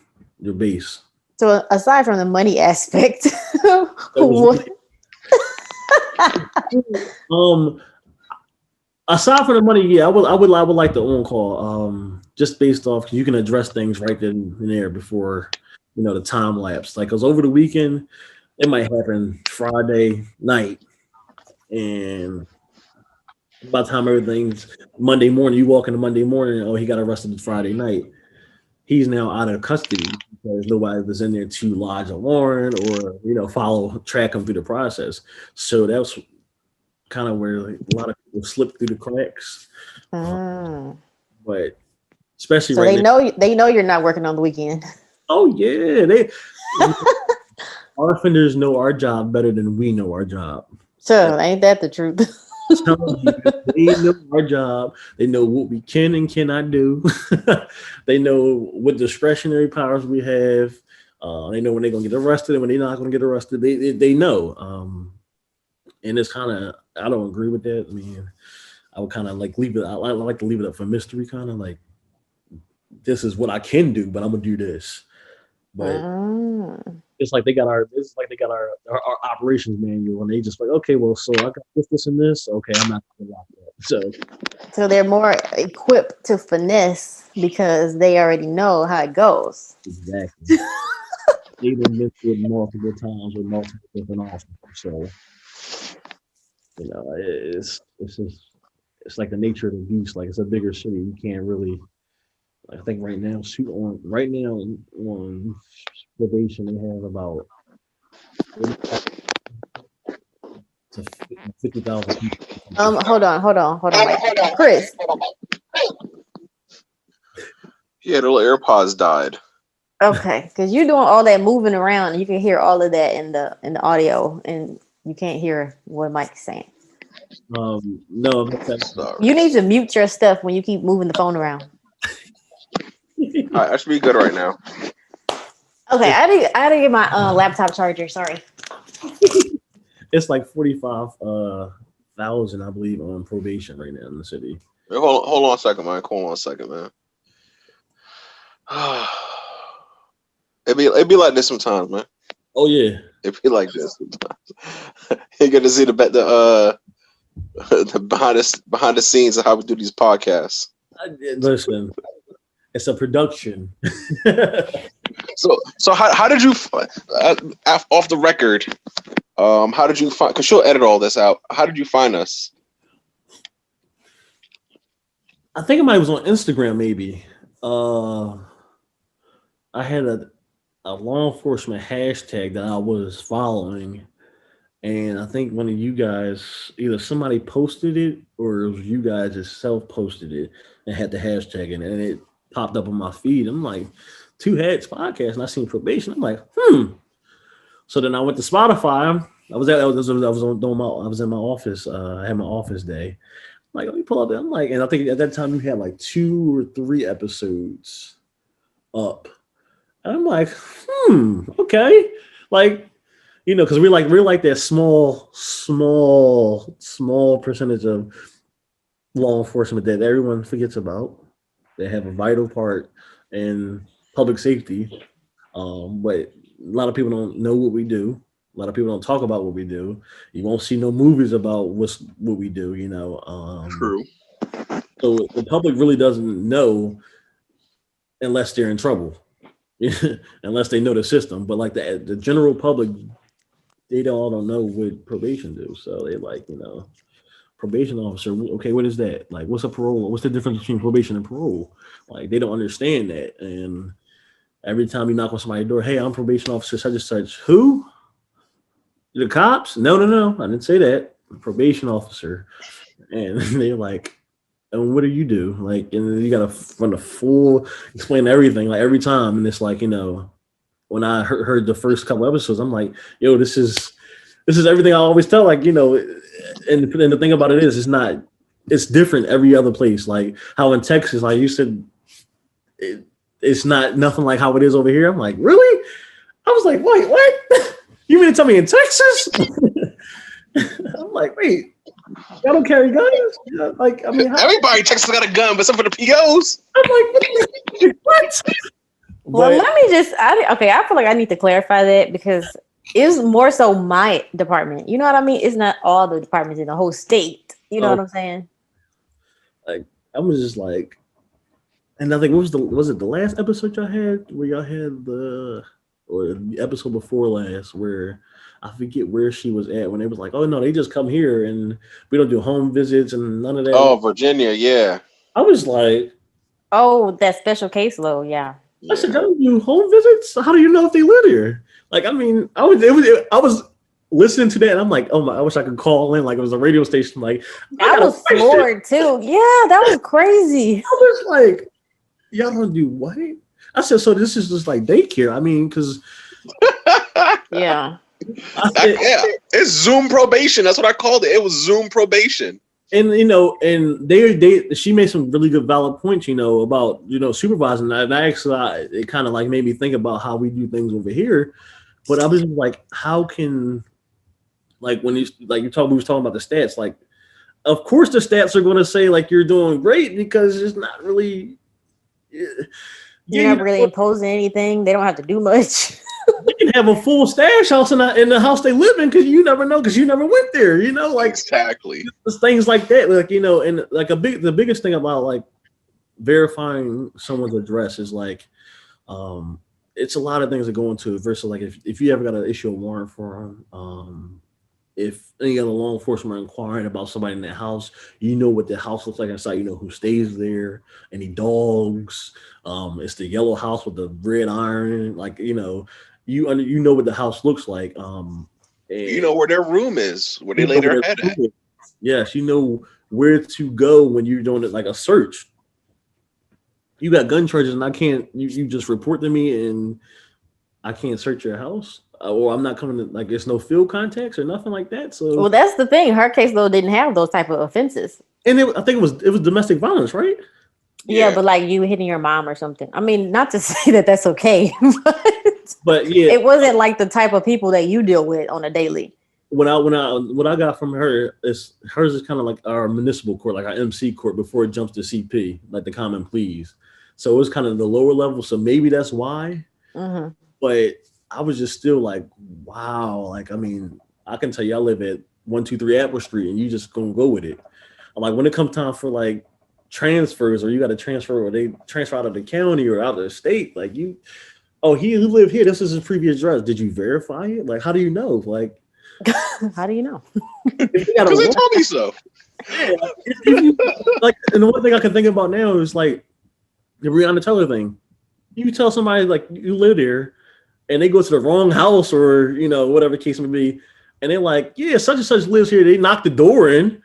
[SPEAKER 2] base.
[SPEAKER 3] So aside from the money aspect,
[SPEAKER 2] aside from the money, yeah, I would like the on call. Just based off because you can address things right then and there before the time lapse. Like, cause over the weekend, it might happen Friday night, and by the time everything's Monday morning, you walk into Monday morning, oh, he got arrested Friday night. He's now out of custody because nobody was in there to lodge a warrant or track him through the process. So that's kind of where a lot of people slip through the cracks. But especially
[SPEAKER 3] so
[SPEAKER 2] right
[SPEAKER 3] they know you're not working on the weekend.
[SPEAKER 2] Oh yeah, our offenders know our job better than we know our job.
[SPEAKER 3] So ain't that the truth?
[SPEAKER 2] They know our job. They know what we can and cannot do. They know what discretionary powers we have. They know when they're gonna get arrested and when they're not gonna get arrested. They know. And it's kind of, I don't agree with that. I mean, I would kind of like leave it. I like to leave it up for mystery, kind of like this is what I can do, but I'm gonna do this. But it's like they got our operations manual, and they just like, okay, well, so I got this, and this. Okay, I'm not gonna lock that.
[SPEAKER 3] So they're more equipped to finesse because they already know how it goes.
[SPEAKER 2] Exactly. They've been missed with multiple times with multiple different officers. So it's just it's like the nature of the beast. Like, it's a bigger city. You can't really. I think right now on probation they have about 50,000 people.
[SPEAKER 3] Hold on, Mike. Chris.
[SPEAKER 1] Yeah, the little AirPods died.
[SPEAKER 3] Okay, because you're doing all that moving around, and you can hear all of that in the audio, and you can't hear what Mike's saying.
[SPEAKER 2] No,
[SPEAKER 3] you need to mute your stuff when you keep moving the phone around.
[SPEAKER 1] All right, I should be good right now.
[SPEAKER 3] Okay, I didn't get my laptop charger. Sorry.
[SPEAKER 2] It's like 45,000, I believe, on probation right now in the city.
[SPEAKER 1] Wait, hold on a second, man. Hold on a second, man. It be like this sometimes, man.
[SPEAKER 2] Oh yeah,
[SPEAKER 1] it be like this sometimes. You get to see the behind the scenes of how we do these podcasts.
[SPEAKER 2] Listen, it's a production.
[SPEAKER 1] So how did you off the record? How did you find? Because she'll edit all this out. How did you find us?
[SPEAKER 2] I think it might was on Instagram, maybe. I had a law enforcement hashtag that I was following, and I think one of you guys, either somebody posted it or it was you guys just self posted it and had the hashtag in it, and it popped up on my feed. I'm like, Two Heads podcast, and I seen probation. I'm like, So then I went to Spotify. I was in my office. I had my office day. I'm like, let me pull up. I'm like, and I think at that time you had like 2 or 3 episodes up. And I'm like, okay, like, because we're like that small percentage of law enforcement that everyone forgets about. They have a vital part in public safety, but a lot of people don't know what we do. A lot of people don't talk about what we do. You won't see no movies about what we do.
[SPEAKER 1] True.
[SPEAKER 2] So the public really doesn't know unless they're in trouble. Unless they know the system, but like the general public, they don't know what probation do. So they like, probation officer. Okay, what is that? Like, what's a parole? What's the difference between probation and parole? Like, they don't understand that. And every time you knock on somebody's door, hey, I'm probation officer such and such. Who? The cops? No, I didn't say that. Probation officer. And they're like, and what do you do? Like, and you got to run a full explain everything, like every time. And it's like, when I heard the first couple episodes, I'm like, yo, this is everything I always tell. Like, and the thing about it is, it's different every other place. Like how in Texas, like you said, it's not nothing like how it is over here. I'm like, really? I was like, wait, what? You mean to tell me in Texas? I'm like, wait. Y'all don't carry guns? Like, I mean,
[SPEAKER 1] everybody in Texas got a gun, but some for the POs.
[SPEAKER 2] I'm like, what?
[SPEAKER 3] Well, let me just. I feel like I need to clarify that because it's more so my department. You know what I mean? It's not all the departments in the whole state. You know what I'm saying?
[SPEAKER 2] Like, I was just like, and I think was it the last episode y'all had where y'all had the episode before last where I forget where she was at when they was like, oh no, they just come here and we don't do home visits and none of that.
[SPEAKER 1] Oh, Virginia, yeah.
[SPEAKER 2] I was like,
[SPEAKER 3] oh, that special caseload, yeah.
[SPEAKER 2] I said, y'all do home visits? How do you know if they live here? Like, I mean, I was listening to that and I'm like, oh my, I wish I could call in like it was a radio station. Like,
[SPEAKER 3] I was floored too. Yeah, that was crazy.
[SPEAKER 2] I was like, y'all don't do what? I said, so this is just like daycare. I mean, because
[SPEAKER 3] yeah.
[SPEAKER 1] Yeah, it's Zoom probation. That's what I called it. It was Zoom probation.
[SPEAKER 2] And and she made some really good valid points, about supervising. And I actually, it kind of like made me think about how we do things over here. But I was like, how can, like when we was talking about the stats, like of course the stats are going to say like you're doing great because it's not really.
[SPEAKER 3] You're not really imposing anything. They don't have to do much.
[SPEAKER 2] They can have a full stash house in the house they live in because you never know because you never went there. Like
[SPEAKER 1] exactly
[SPEAKER 2] things like that. Like and like the biggest thing about like verifying someone's address is like it's a lot of things that go into it versus like if you ever got to issue a warrant for them. If any other law enforcement are inquiring about somebody in that house, you know what the house looks like inside. You know who stays there, any dogs. It's the yellow house with the red iron. Like you know what the house looks like.
[SPEAKER 1] You know where their room is, where they lay their head at.
[SPEAKER 2] Yes, you know where to go when you're doing it like a search. You got gun charges, and I can't. You just report to me, and I can't search your house. Or I'm not coming to, like, there's no field contacts or nothing like that. So,
[SPEAKER 3] well, that's the thing. Her caseload didn't have those type of offenses.
[SPEAKER 2] And I think it was domestic violence, right?
[SPEAKER 3] Yeah, but like you hitting your mom or something. I mean, not to say that that's okay,
[SPEAKER 2] but yeah,
[SPEAKER 3] it wasn't like the type of people that you deal with on a daily.
[SPEAKER 2] What I got from her is hers is kind of like our municipal court, like our MC court before it jumps to CP, like the common pleas. So it was kind of the lower level. So maybe that's why.
[SPEAKER 3] Mm-hmm.
[SPEAKER 2] But I was just still like, wow. Like, I mean, I can tell you I live at 123 Apple Street and you just gonna go with it. I'm like, when it comes time for like transfers or you got to transfer or they transfer out of the county or out of the state, like oh, he lived here. This is his previous address. Did you verify it? Like, how do you know? Like,
[SPEAKER 3] How do you know?
[SPEAKER 2] if they got a
[SPEAKER 1] Because they
[SPEAKER 2] warrant,
[SPEAKER 1] told me so.
[SPEAKER 2] yeah, like, if you like, and the one thing I can think about now is like the Breonna Taylor thing. You tell somebody like you live there, and they go to the wrong house or whatever the case may be, and they're like, yeah, such and such lives here. They knock the door in,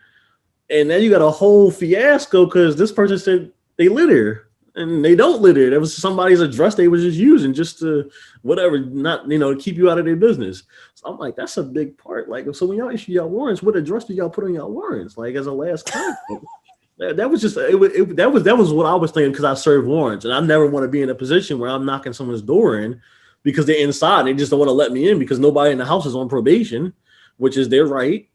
[SPEAKER 2] and then you got a whole fiasco because this person said they live there and they don't live there. That was somebody's address they was just using just to whatever, not to keep you out of their business. So I'm like, that's a big part. Like, so when y'all issue y'all warrants, what address do y'all put on y'all warrants? Like as a last contact. That was just that was what I was thinking because I served warrants and I never want to be in a position where I'm knocking someone's door in because they're inside and they just don't want to let me in because nobody in the house is on probation, which is their right.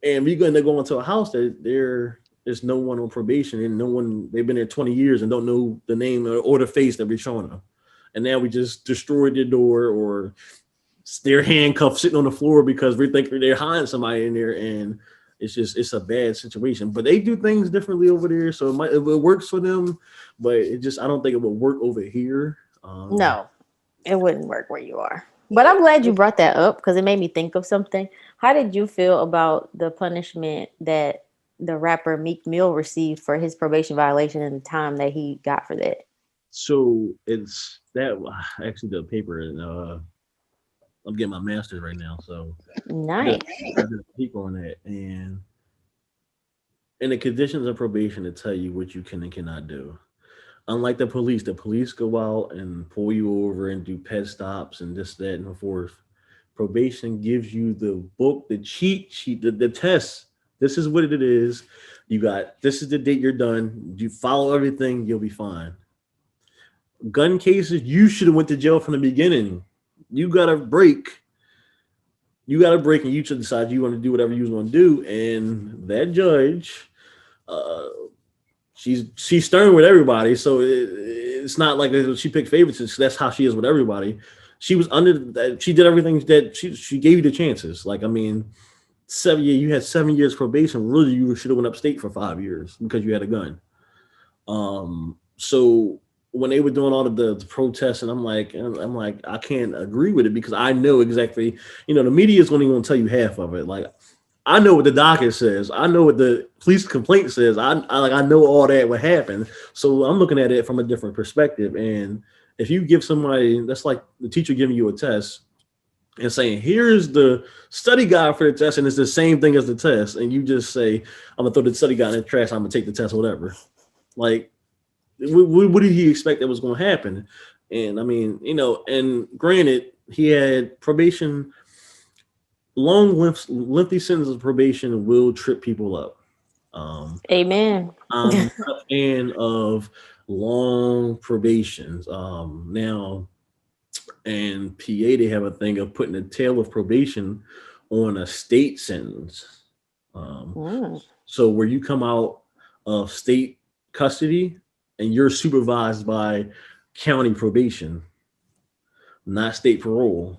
[SPEAKER 2] And we going to go into a house that there's no one on probation and no one, they've been there 20 years and don't know the name or the face that we're showing them. And now we just destroyed their door or they're handcuffed sitting on the floor because we think they're hiding somebody in there. And it's a bad situation. But they do things differently over there. So it works for them, but I don't think it would work over here.
[SPEAKER 3] No, it wouldn't work where you are. But I'm glad you brought that up because it made me think of something. How did you feel about the punishment that the rapper Meek Mill received for his probation violation and the time that he got for that?
[SPEAKER 2] So it's that actually the paper and I'm getting my master's right now, so
[SPEAKER 3] Nice.
[SPEAKER 2] I did a paper on that, and in the conditions of probation, to tell you what you can and cannot do. Unlike the police go out and pull you over and do pet stops and this, that, and so forth. Probation gives you the book, the cheat sheet, the test. This is what it is. You got this is the date you're done. You follow everything, you'll be fine. Gun cases, you should have went to jail from the beginning. You got a break. You got a break, and you should decide you want to do whatever you want to do. And that judge, uh, she's stern with everybody, so it's not like she picked favorites. That's how she is with everybody. She was under that. She did everything that she gave you the chances. Like I mean, 7 years. You had 7 years probation. Really, you should have went upstate for 5 years because you had a gun. So when they were doing all of the protests, and I'm like, I can't agree with it because I know exactly. The media is only going to tell you half of it. Like I know what the docket says. I know what the police complaint says. I know all that what happened. So I'm looking at it from a different perspective. And if you give somebody, that's like the teacher giving you a test and saying, here's the study guide for the test, and it's the same thing as the test. And you just say, I'm gonna throw the study guide in the trash. I'm gonna take the test, whatever. Like, what did he expect that was going to happen? And I mean, and granted, he had probation. Long, lengthy sentences of probation will trip people up.
[SPEAKER 3] Amen.
[SPEAKER 2] I'm not a fan of long probations. Now, in PA, they have a thing of putting a tail of probation on a state sentence. So where you come out of state custody and you're supervised by county probation, not state parole.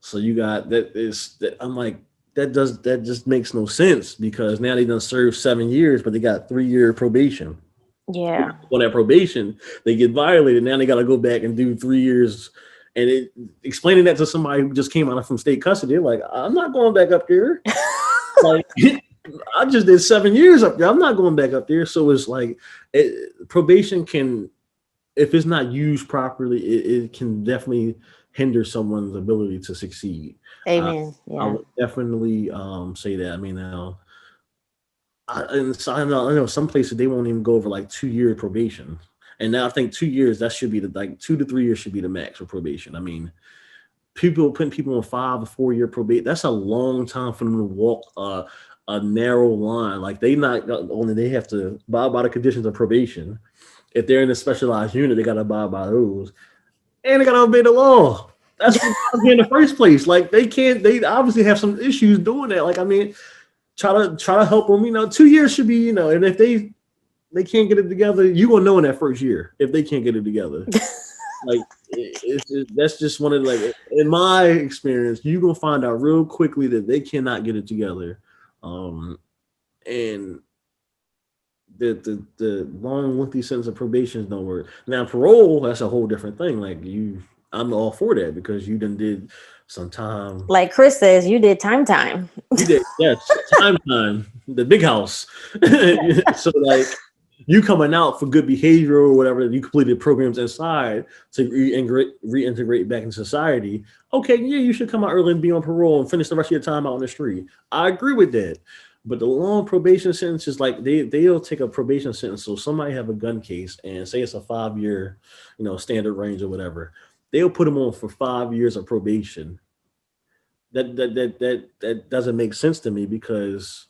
[SPEAKER 2] So you got that. I'm like, that just makes no sense because now they done served 7 years, but they got 3 year probation.
[SPEAKER 3] Yeah.
[SPEAKER 2] On that probation, they get violated. Now they got to go back and do 3 years. And explaining that to somebody who just came out from state custody, they're like, I'm not going back up there. Like, I just did 7 years up there. I'm not going back up there. So it's like probation can, if it's not used properly, it can definitely hinder someone's ability to succeed.
[SPEAKER 3] Amen.
[SPEAKER 2] I would definitely say that. I mean, I know some places they won't even go over like 2 year probation. And now I think 2 years, that should be like 2 to 3 years should be the max for probation. I mean, putting people on 5 or 4 year probation, that's a long time for them to walk a narrow line. Like they not only they have to abide by the conditions of probation. If they're in a specialized unit, they got to abide by those, and they got to obey the law. That's in the first place. Like they obviously have some issues doing that. Like I mean, try to help them. 2 years should be and if they can't get it together, you gonna know in that first year if they can't get it together. Like that's just one of like in my experience, you gonna find out real quickly that they cannot get it together, and the long lengthy sentence of probation don't work. Now parole, that's a whole different thing. Like I'm all for that because you done did some time.
[SPEAKER 3] Like Chris says, you did time.
[SPEAKER 2] You did, yes, time, the big house. So like you coming out for good behavior or whatever, you completed programs inside to reintegrate back in society. Okay, yeah, you should come out early and be on parole and finish the rest of your time out on the street. I agree with that. But the long probation sentence is like they'll take a probation sentence. So somebody have a gun case and say it's a 5 year, standard range or whatever. They'll put them on for 5 years of probation. That doesn't make sense to me because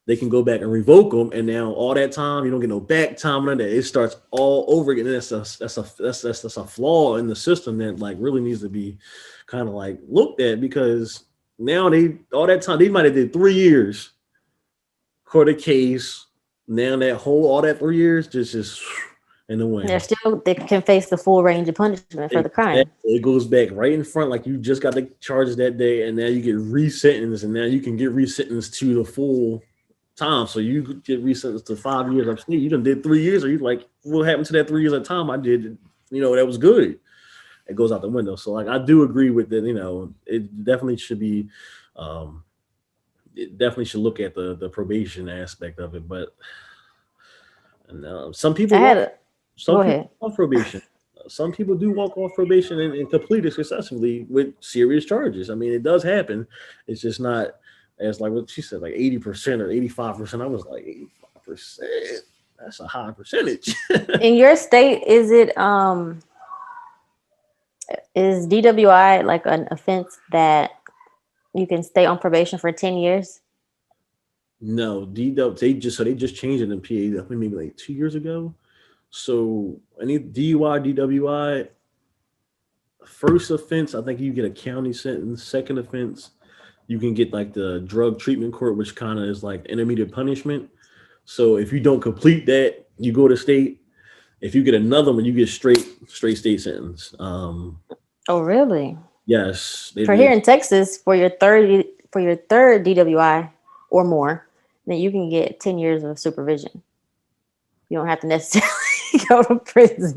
[SPEAKER 2] they can go back and revoke them, and now all that time you don't get no back time on that. It starts all over again. And that's a flaw in the system that like really needs to be kind of like looked at because now they all that time they might have did 3 years court a case. Now that whole all that 3 years just in the wind.
[SPEAKER 3] They can face the full range of punishment for the crime.
[SPEAKER 2] It goes back right in front, like you just got the charges that day, and now you get resentenced, and now you can get resentenced to the full time. So you get resentenced to 5 years upstate. You done did 3 years, or you like, what happened to that 3 years of time I did? That was good. It goes out the window. So like I do agree with that. It definitely should be. It definitely should look at the probation aspect of it, but some people. Some
[SPEAKER 3] Go
[SPEAKER 2] people
[SPEAKER 3] ahead.
[SPEAKER 2] off probation. Some people do walk off probation and complete it successfully with serious charges. I mean, it does happen. It's just not as like what she said, like 80% or 85%. I was like 85%. That's a high percentage.
[SPEAKER 3] In your state, is DWI like an offense that you can stay on probation for 10 years?
[SPEAKER 2] No, they just changed it in PA. I think maybe like 2 years ago. So any DUI, DWI, first offense, I think you get a county sentence. Second offense, you can get like the drug treatment court, which kind of is like intermediate punishment. So if you don't complete that, you go to state. If you get another one, you get straight state sentence.
[SPEAKER 3] Oh, really?
[SPEAKER 2] Yes.
[SPEAKER 3] Here in Texas, for your third DWI or more, then you can get 10 years of supervision. You don't have to necessarily go to prison.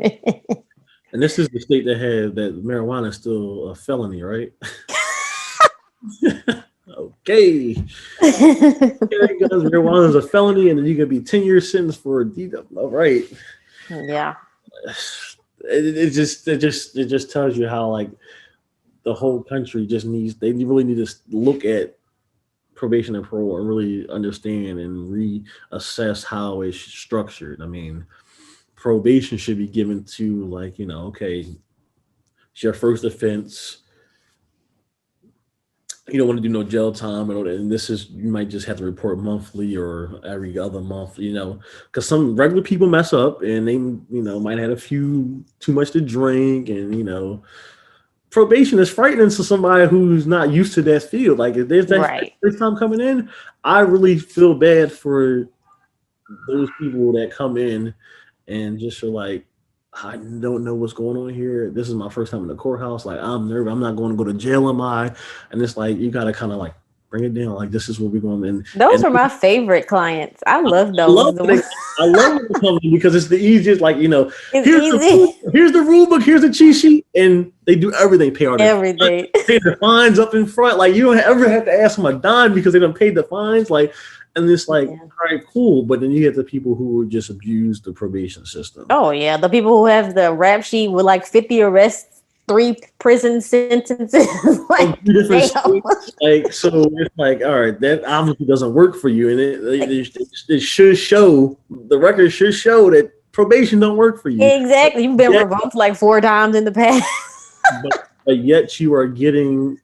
[SPEAKER 2] And this is the state that had that marijuana is still a felony, right? Okay. Carrying guns, marijuana is a felony, and then you can be 10-year sentence for a DW. All right.
[SPEAKER 3] Yeah.
[SPEAKER 2] It just tells you how like the whole country they really need to look at probation and parole and really understand and reassess how it's structured. I mean, probation should be given to like, okay, it's your first offense. You don't want to do no jail time and this is, you might just have to report monthly or every other month, because some regular people mess up and they, might have had a few too much to drink and, probation is frightening to somebody who's not used to that field. Like if there's that first time coming in, I really feel bad for those people that come in and just are like, I don't know what's going on here. This is my first time in the courthouse. Like I'm nervous. I'm not going to go to jail, am I? And it's like you gotta kind of like bring it down. Like this is what we're going. And
[SPEAKER 3] those were my favorite clients. I love those.
[SPEAKER 2] I love it coming because it's the easiest. Like
[SPEAKER 3] it's
[SPEAKER 2] here's the rule book, here's the cheat sheet, and they do everything. Pay all
[SPEAKER 3] everything.
[SPEAKER 2] Pay the fines up in front. Like you don't ever have to ask them a dime because they don't pay the fines. Like. And it's like, all right, cool. But then you get the people who just abuse the probation system.
[SPEAKER 3] Oh, yeah. The people who have the rap sheet with like 50 arrests, 3 prison sentences.
[SPEAKER 2] Like, so it's like, all right, that obviously doesn't work for you. And it should show, the record should show that probation don't work for you.
[SPEAKER 3] Exactly. You've been revoked like 4 times in the past.
[SPEAKER 2] but yet you are getting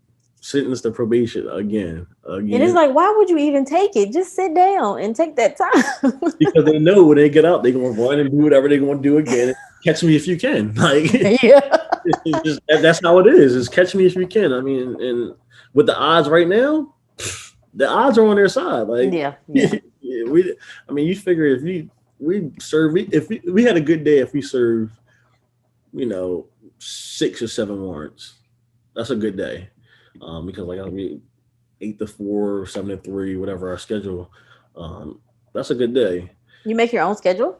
[SPEAKER 2] sentenced to probation again.
[SPEAKER 3] And it's like, why would you even take it? Just sit down and take that time.
[SPEAKER 2] Because they know when they get out, they're going to run and do whatever they're going to do again. Catch me if you can. Like, that's how it is. It's catch me if you can. I mean, and with the odds right now, the odds are on their side. Like, you figure if we had a good day, if we serve, 6 or 7 warrants, that's a good day. Because like 8 to 4, 7 to 3, whatever our schedule, that's a good day.
[SPEAKER 3] You make your own schedule?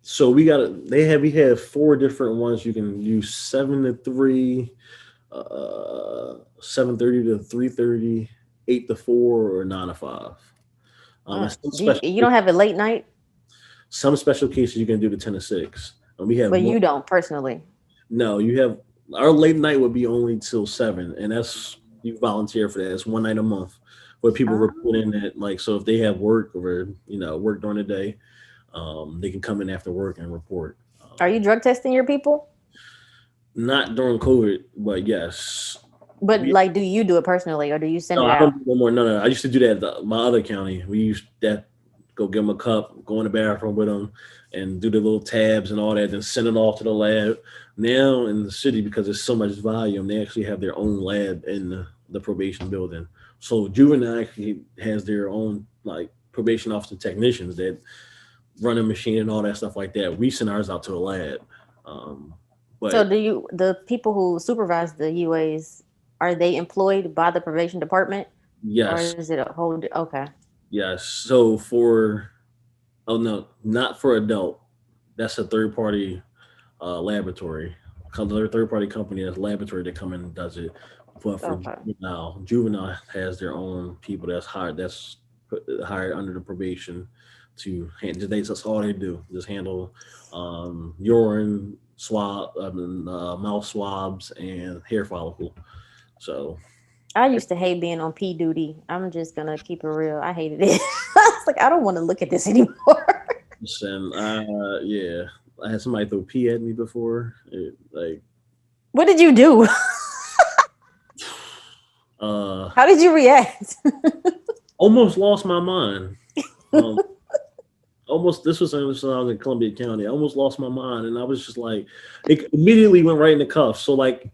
[SPEAKER 2] So we have four different ones. You can do 7 to 3, 7:30 to 3:30, 8 to 4, or 9 to 5. And
[SPEAKER 3] You don't have a late night,
[SPEAKER 2] some special cases you can do the 10 to 6. And we have
[SPEAKER 3] but
[SPEAKER 2] one.
[SPEAKER 3] you don't personally.
[SPEAKER 2] No, you have our late night would be only till 7, and that's you volunteer for that. It's one night a month where people report in that like so if they have work or work during the day, they can come in after work and report.
[SPEAKER 3] Are you drug testing your people?
[SPEAKER 2] Not during COVID, but yes.
[SPEAKER 3] But
[SPEAKER 2] We,
[SPEAKER 3] like, do you do it personally, or do you send
[SPEAKER 2] no,
[SPEAKER 3] it
[SPEAKER 2] I don't
[SPEAKER 3] out?
[SPEAKER 2] do no more. No, no. I used to do that at my other county. We used that go give them a cup, go in the bathroom with them, and do the little tabs and all that, then send it off to the lab. Now in the city, because there's so much volume, they actually have their own lab in the probation building. So juvenile actually has their own like probation officer technicians that run a machine and all that stuff like that. We send ours out to the lab. Um,
[SPEAKER 3] So,
[SPEAKER 2] but
[SPEAKER 3] the people who supervise the UAs, are they employed by the probation department, or
[SPEAKER 2] yes,
[SPEAKER 3] is it a whole? Okay.
[SPEAKER 2] yes. So for oh no, not for adult. That's a third party laboratory. Third party company that's laboratory that come in and does it. But for
[SPEAKER 3] Okay.
[SPEAKER 2] juvenile has their own people that's hired. Hired under the probation to handle. That's all they do. Just handle urine swab, mouth swabs, and hair follicle. So
[SPEAKER 3] I used to hate being on P duty. I'm just gonna keep it real. I hated it. It's like I don't want to look at this anymore.
[SPEAKER 2] and yeah, I had somebody throw pee at me before. Like
[SPEAKER 3] What did you do?
[SPEAKER 2] uh,
[SPEAKER 3] How did you react?
[SPEAKER 2] almost lost my mind. Um, almost this was when I was in Columbia County. I almost lost my mind, and I was just like, it immediately went right in the cuff. So like,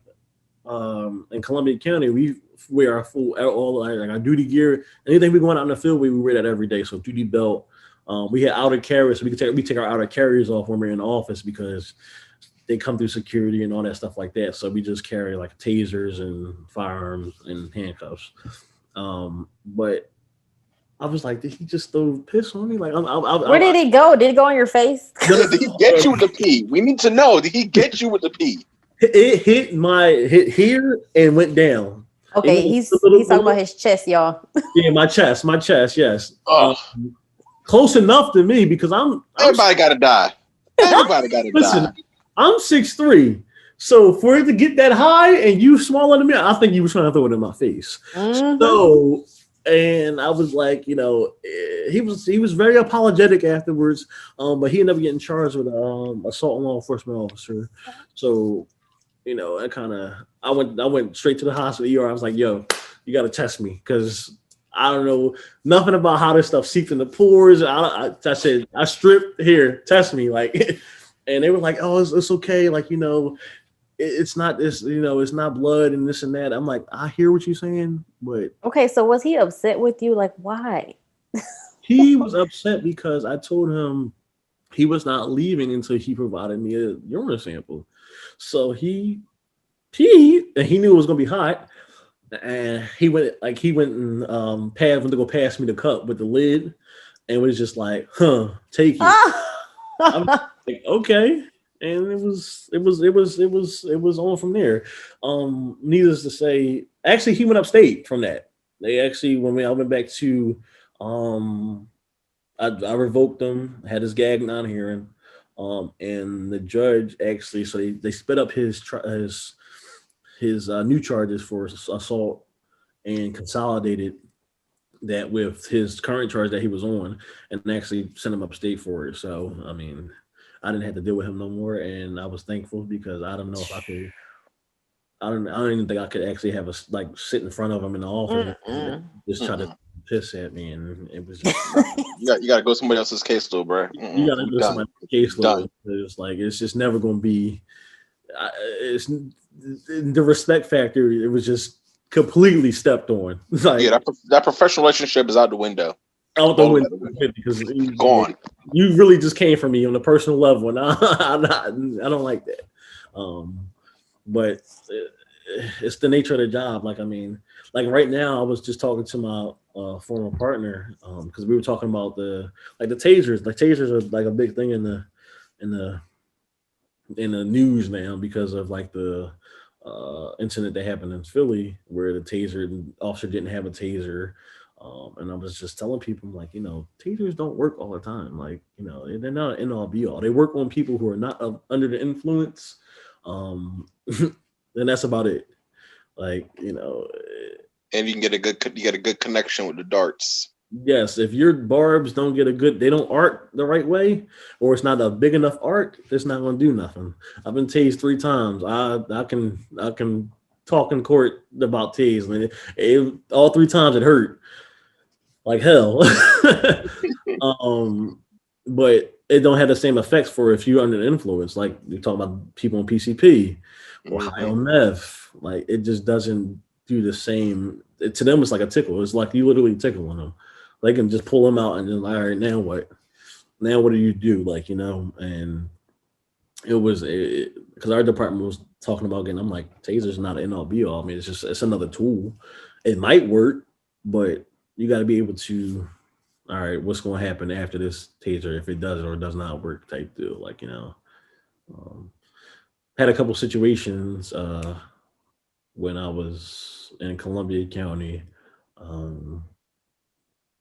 [SPEAKER 2] in Columbia County, we wear our full all like our duty gear. Anything we going out in the field, we wear that every day. So duty belt. We had outer carriers, so we take our outer carriers off when we're in the office because they come through security and all that stuff like that. So we just carry like tasers and firearms and handcuffs. But I was like, did he just throw piss on me? Like,
[SPEAKER 3] Where did it go? Did it go on your face?
[SPEAKER 1] Yeah, did he get you with the pee? We need to know. Did he get you with the pee?
[SPEAKER 2] it hit here and went down.
[SPEAKER 3] Okay, he's talking about his chest, y'all.
[SPEAKER 2] Yeah, my chest, yes.
[SPEAKER 1] Oh,
[SPEAKER 2] Close enough to me because I'm
[SPEAKER 1] everybody got to die. Everybody got to
[SPEAKER 2] listen,
[SPEAKER 1] die.
[SPEAKER 2] I'm 6'3". So for it to get that high and you smaller than me, I think you were trying to throw it in my face.
[SPEAKER 3] Mm-hmm.
[SPEAKER 2] So, and I was like, he was very apologetic afterwards, but he ended up getting charged with assault on law enforcement officer. So, I went straight to the hospital ER. I was like, yo, you got to test me because I don't know nothing about how this stuff seeps in the pores. I said, I stripped here, test me, like, and they were like, oh, it's okay, like it's not this, it's not blood and this and that. I'm like, I hear what you're saying, but
[SPEAKER 3] Okay, so was he upset with you? Like, why?
[SPEAKER 2] he was upset because I told him he was not leaving until he provided me a urine sample. So he and he knew it was gonna be hot. And he went and went to go pass me the cup with the lid and was just like, take it. I'm like, okay. And it was on from there. Needless to say, actually he went upstate from that. They actually I went back to I revoked him, had his gag non-hearing. And the judge actually, so they sped up his new charges for assault and consolidated that with his current charge that he was on and actually sent him upstate for it. So, I mean, I didn't have to deal with him no more. And I was thankful because I don't know if I could, I don't even think I could actually have sit in front of him in the office and just try to piss at me. And it was just,
[SPEAKER 1] you got to go to somebody else's case though, bro.
[SPEAKER 2] you got to go to somebody's caseload. It's just never going to be, it's the respect factor. It was just completely stepped on. Like,
[SPEAKER 1] yeah, that professional relationship is out the window.
[SPEAKER 2] Out the window because
[SPEAKER 1] gone.
[SPEAKER 2] You really just came for me on a personal level, and I don't like that. But it's the nature of the job. Like, I mean, like right now, I was just talking to my former partner because we were talking about the tasers. Like tasers are like a big thing in the in the news now because of like the incident that happened in Philly where the taser officer didn't have a taser. And I was just telling people, like, tasers don't work all the time. Like, they're not an end all be all. They work on people who are not under the influence. And that's about it. Like,
[SPEAKER 4] And you get a good connection with the darts.
[SPEAKER 2] yes, if your barbs don't get they don't arc the right way, or it's not a big enough arc, it's not going to do nothing. I've been tased 3 times. I can talk in court about tase, and all 3 times it hurt like hell. um, but it don't have the same effects for if you're under the influence. Like you're talking about people on PCP or high on meth. Like it just doesn't do the same. To them, it's like a tickle. It's like you literally tickling them. They can just pull them out and then, all right, now what? Now what do you do? Like, and it was because our department was talking about getting. I'm like, taser's not an all be all. I mean, it's another tool. It might work, but you got to be able to. All right, what's going to happen after this taser if it does or does not work? Type deal. Like had a couple situations when I was in Columbia County.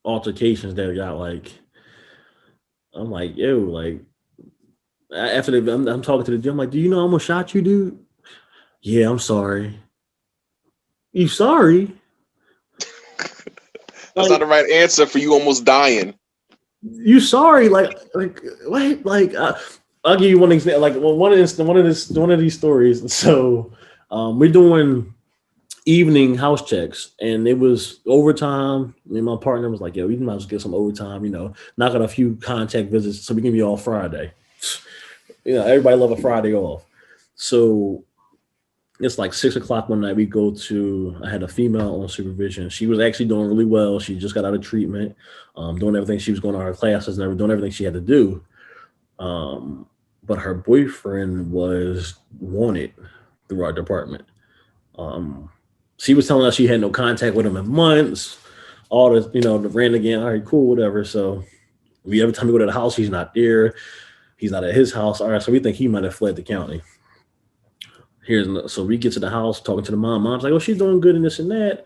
[SPEAKER 2] Altercations that got like, I'm like, yo, like after I'm talking to the dude, I'm like, do you know I almost shot you, dude? Yeah, I'm sorry. You sorry?
[SPEAKER 4] That's not the right answer for you almost dying.
[SPEAKER 2] You sorry? Like what? Like I'll give you one example. Like one of these stories. So we're doing evening house checks, and it was overtime. And my partner was like, "Yo, we might as well get some overtime. Knock out a few contact visits so we can be off Friday." Everybody love a Friday off. So it's like 6 o'clock one night. I had a female on supervision. She was actually doing really well. She just got out of treatment, doing everything. She was going to her classes and doing everything she had to do. But her boyfriend was wanted through our department. She was telling us she had no contact with him in months. All this, the ran again. All right, cool, whatever. So every time we go to the house, he's not there. He's not at his house. All right, so we think he might have fled the county. So we get to the house, talking to the mom. Mom's like, "Oh, she's doing good and this and that."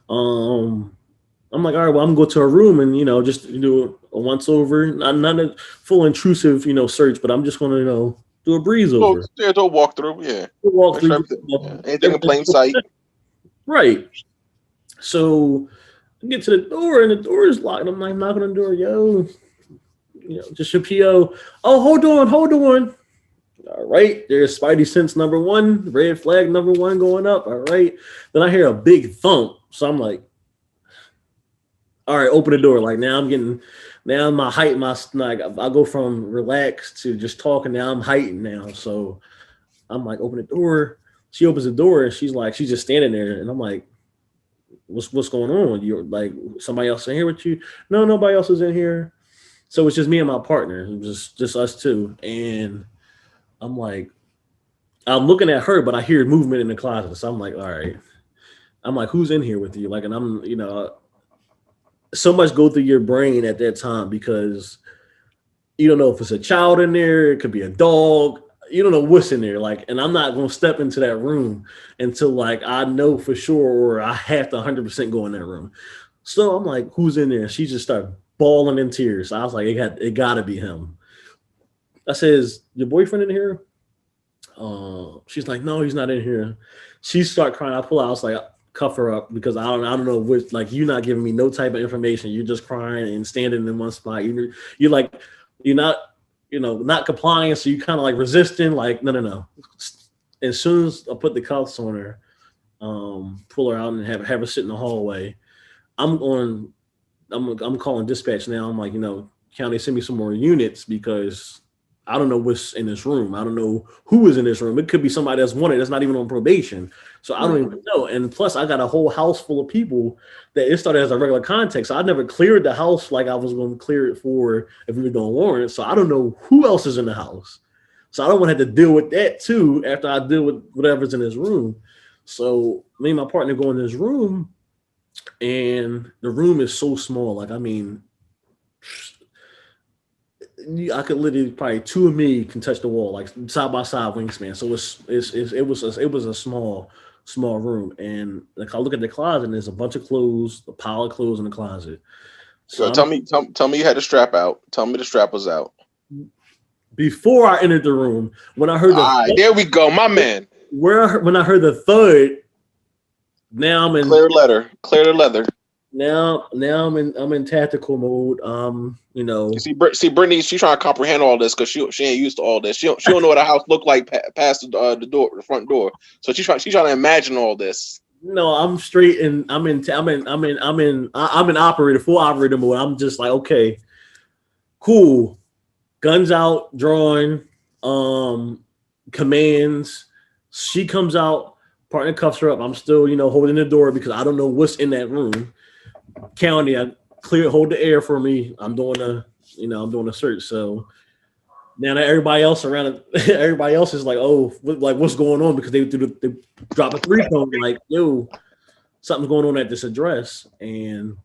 [SPEAKER 2] I'm like, "All right, well, I'm gonna go to her room and just do a once over, not a full intrusive search, but I'm just gonna do a breeze over."
[SPEAKER 4] Yeah, do a walkthrough. Yeah,
[SPEAKER 2] walk through.
[SPEAKER 4] Anything in plain sight.
[SPEAKER 2] Right. So I get to the door and the door is locked. I'm like knocking on the door, yo, just your PO. Oh, hold on. All right, there's Spidey sense number 1, red flag number 1 going up. All right, then I hear a big thump, so I'm like, all right, open the door. Like now my height, I go from relaxed to just talking. Now I'm heightened now, so I'm like, open the door. She opens the door and she's just standing there, and I'm like, what's going on? You're like, somebody else in here with you? No, nobody else is in here. So it's just me and my partner, just us two, and I'm like, I'm looking at her, but I hear movement in the closet. So I'm like, all right. I'm like, who's in here with you? Like, and I'm, so much go through your brain at that time because you don't know if it's a child in there. It could be a dog. You don't know what's in there. Like, and I'm not going to step into that room until like I know for sure or I have to 100% go in that room. So I'm like, who's in there? She just started bawling in tears. I was like, it got to be him. I says, your boyfriend in here? She's like, no, he's not in here. She start crying. I pull out. I was like, cuff her up because I don't know which. Like, you're not giving me no type of information. You're just crying and standing in one spot. You're like, you're not, not complying. So you kind of like resisting. Like, no. As soon as I put the cuffs on her, pull her out and have her sit in the hallway. I'm calling dispatch now. I'm like, county, send me some more units because I don't know what's in this room. I don't know who is in this room. It could be somebody that's wanted that's not even on probation. So I don't even know. And plus, I got a whole house full of people that it started as a regular context. So I never cleared the house like I was going to clear it for if we were doing warrants. So I don't know who else is in the house. So I don't want to have to deal with that too after I deal with whatever's in this room. So me and my partner go in this room, and the room is so small. Like, I mean, I could literally probably two of me can touch the wall, like side by side wingspan. So it was a small room, and like I look at the closet, and there's a bunch of clothes, a pile of clothes in the closet. So
[SPEAKER 4] So
[SPEAKER 2] I'm
[SPEAKER 4] tell me you had the strap out. Tell me the strap was out.
[SPEAKER 2] before I entered the room, when I heard
[SPEAKER 4] All right, there we go, my man.
[SPEAKER 2] when I heard the thud, now I'm in
[SPEAKER 4] Clear leather, clear the leather.
[SPEAKER 2] now I'm in tactical mode. You know,
[SPEAKER 4] You see, see, Brittany, she's trying to comprehend all this because she ain't used to all this. She don't know what a house looked like past the door, the front door. So she's trying to imagine all this.
[SPEAKER 2] no, I'm straight and I'm in operator full operator mode. I'm just like, okay, cool, guns out, drawing, um, commands. She comes out, partner cuffs her up. I'm still, holding the door because I don't know what's in that room. County, hold the air for me. I'm doing a search. So now that everybody else around it, everybody else is like, oh, what's going on? Because they drop a three tone, like, yo, something's going on at this address. And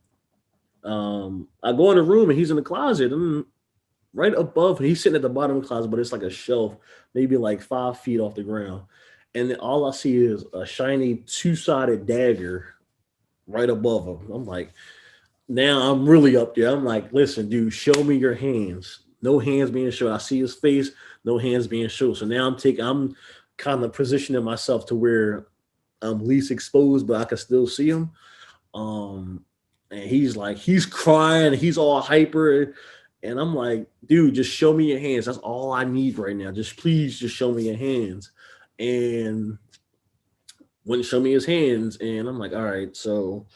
[SPEAKER 2] I go in the room and he's in the closet, and right above, he's sitting at the bottom of the closet, but it's like a shelf, maybe like 5 feet off the ground. And then all I see is a shiny two-sided dagger right above him. I'm like, now I'm really up there. I'm like, listen, dude, show me your hands. No hands being shown. I see his face, no hands being shown. So now I'm kind of positioning myself to where I'm least exposed, but I can still see him. And he's crying, he's all hyper. And I'm like, dude, just show me your hands. That's all I need right now. Please show me your hands. And wouldn't show me his hands. And I'm like, all right, so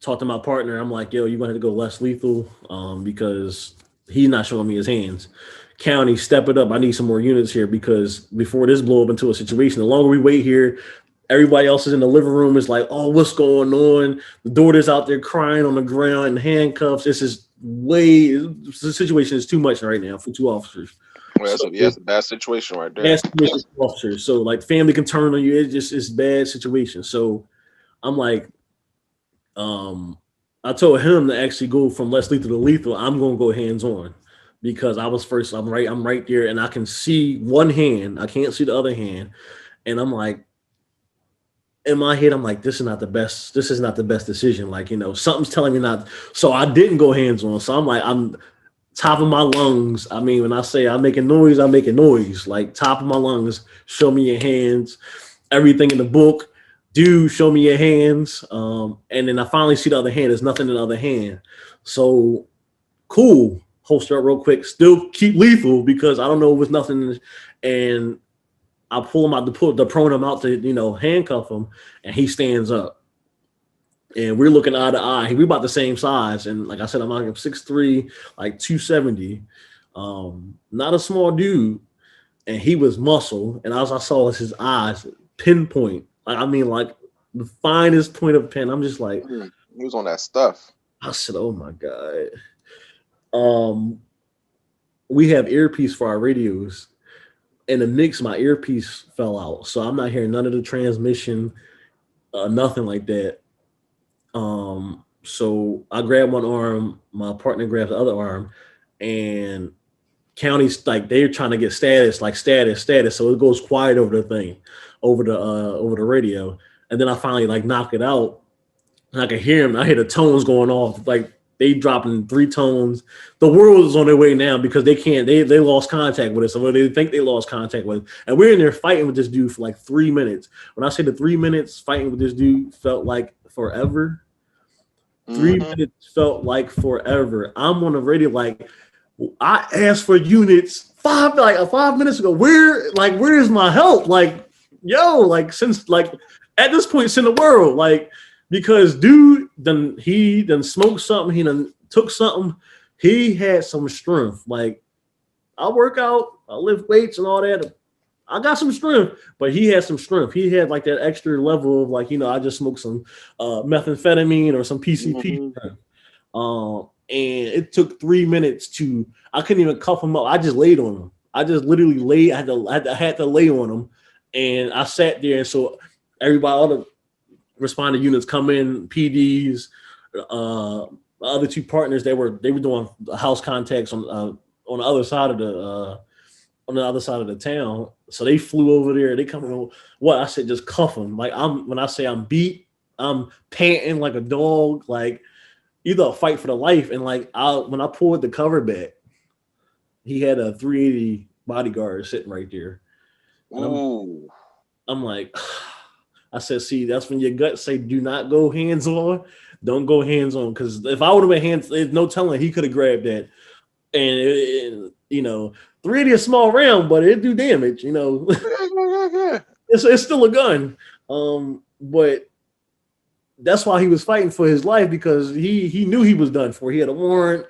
[SPEAKER 2] talk to my partner. I'm like, yo, you're gonna have to go less lethal, because he's not showing me his hands. County, step it up. I need some more units here because before this blow up into a situation, the longer we wait here, everybody else is in the living room. Is like, oh, what's going on? The daughter's out there crying on the ground in handcuffs. The situation is too much right now for two officers.
[SPEAKER 4] Well, that's a bad situation right there.
[SPEAKER 2] Bad situation for officers. So like family can turn on you. It's bad situation. So I'm like, I told him to actually go from less lethal to lethal. I'm gonna go hands on because I was first. I'm right there, and I can see one hand. I can't see the other hand, and I'm like, in my head, I'm like, this is not the best. This is not the best decision. Like, something's telling me not. So I didn't go hands on. So I'm like, I'm top of my lungs. I mean, when I say I'm making noise, I'm making noise. Like top of my lungs. Show me your hands. Everything in the book. Dude, show me your hands. And then I finally see the other hand. There's nothing in the other hand. So cool. Holster up real quick. Still keep lethal because I don't know if it's nothing. And I pull him out to prone him out to, handcuff him. And he stands up. And we're looking eye to eye. We about the same size. And like I said, I'm like 6'3", like 270. Not a small dude. And he was muscle. And as I saw his eyes pinpoint. I mean, like the finest point of pen. I'm just like,
[SPEAKER 4] he was on that stuff.
[SPEAKER 2] I said, oh my God. We have earpiece for our radios. In the mix, my earpiece fell out. So I'm not hearing none of the transmission, nothing like that. So I grabbed one arm, my partner grabbed the other arm, and county's like they're trying to get status. So it goes quiet over the thing, over the radio. And then I finally like knock it out. And I can hear him. I hear the tones going off, like they dropping 3 tones. The world is on their way now because they lost contact with us. So they think they lost contact with us. And we're in there fighting with this dude for like 3 minutes. When I say the 3 minutes fighting with this dude felt like forever. 3 minutes felt like forever. I'm on the radio like I asked for units 5 minutes ago. Where's my help? Like, yo, like since like at this point it's in the world, like because dude he smoked something, he done took something, he had some strength. Like I work out, I lift weights and all that. I got some strength, but he had some strength. He had like that extra level of like, I just smoked some methamphetamine or some PCP. And it took 3 minutes I couldn't even cuff him up. I just laid on him. I just literally laid. I had to lay on him, And I sat there, and so everybody, all the responder units come in, PDs, the other two partners, they were doing house contacts on the other side of the town. So they flew over there. They come in. What I said, just cuff them. Like when I say I'm beat, I'm panting like a dog. Like either a fight for the life. And like when I pulled the cover back, he had a 380 bodyguard sitting right there. And I'm like, I said, see, that's when your gut say, do not go hands on. Don't go hands on. Because if I would have been hands, there's no telling he could have grabbed that. And, 380 a small round, but it do damage, It's still a gun. But that's why he was fighting for his life, because he knew he was done for. He had a warrant.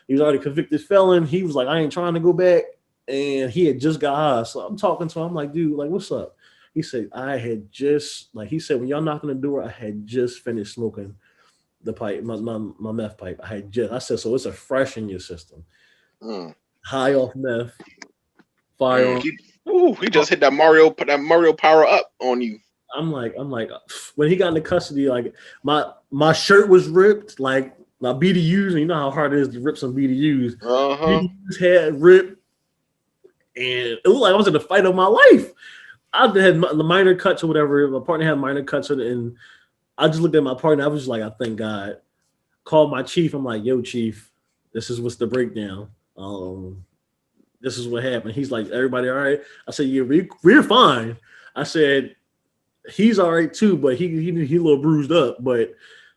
[SPEAKER 2] He was already a convicted felon. He was like, I ain't trying to go back. And he had just got high. So I'm talking to him. I'm like, dude, like, what's up? He said, I had just, like, he said, when y'all knocked on the door, I had just finished smoking the pipe, my meth pipe. I said, so it's a fresh in your system. High off meth, fire.
[SPEAKER 4] He just hit that Mario power up on you.
[SPEAKER 2] I'm like, when he got into custody, like my shirt was ripped, like my BDUs, and you know how hard it is to rip some BDUs. BDUs had ripped, and it looked like I was in the fight of my life. I had the minor cuts or whatever. My partner had minor cuts, and I just looked at my partner. I was just like, I thank God. Called my chief. I'm like, yo, chief, this is what's the breakdown. This is what happened. He's like, everybody all right? I said, yeah, we're fine. I said, he's all right too, but he a little bruised up. But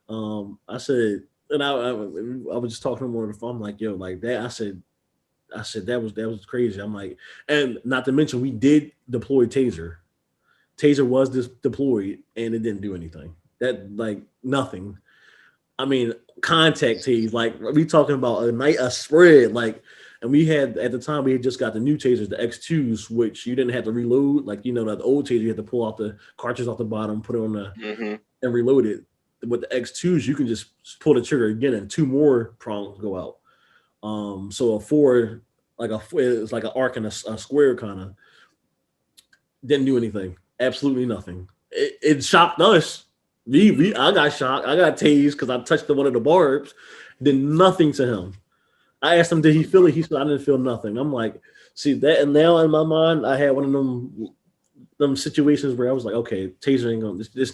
[SPEAKER 2] I said, and I was just talking to him on the phone. I'm like, yo, like that. I said that was crazy. I'm like, and not to mention we did deploy taser. Taser was deployed and it didn't do anything. That like nothing. I mean, contact tase, like we talking about a spread, like, and we had at the time we had just got the new tasers, the X2s, which you didn't have to reload. Like, the old taser you had to pull out the cartridge off the bottom, put it on the and reload it. With the X2s, you can just pull the trigger again and two more prongs go out. So a four, it's like an arc and a square kind of didn't do anything. Absolutely nothing. It shocked us. I got shocked. I got tased because I touched one of the barbs. Did nothing to him. I asked him, did he feel it? He said, I didn't feel nothing. I'm like, see that, and now in my mind, I had one of them situations where I was like, okay, taser ain't gonna. It's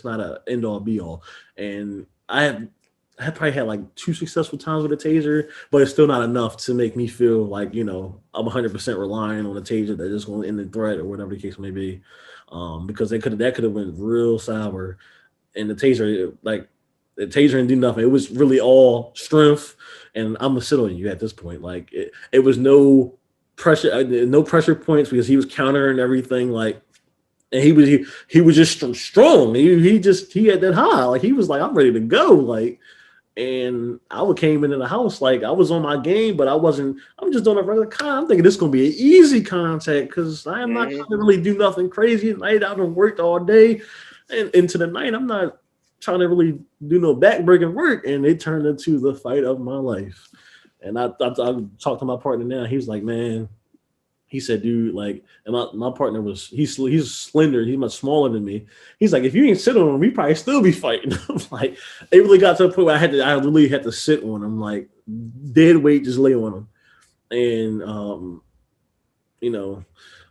[SPEAKER 2] not a end all be all. And I probably had like 2 successful times with a taser, but it's still not enough to make me feel like, I'm 100% relying on a taser that is going to end the threat or whatever the case may be. Because that could have went real sour, and the taser didn't do nothing. It was really all strength, and I'm gonna sit on you at this point. Like it was no pressure points because he was countering everything. Like, and he was just strong. He had that high. Like he was like, I'm ready to go. Like, and I came into the house like I was on my game, but I wasn't. I'm just doing a regular con. I'm thinking this is gonna be an easy contact because I am not trying to really do nothing crazy at night. I've been worked all day, and into the night I'm not trying to really do no backbreaking work, and it turned into the fight of my life. And I talked to my partner now. He was like, man, he said, dude, like, and my partner he's slender. He's much smaller than me. He's like, if you ain't sit on him, we probably still be fighting. I'm like, it really got to a point where I really had to sit on him, like dead weight, just lay on him. And,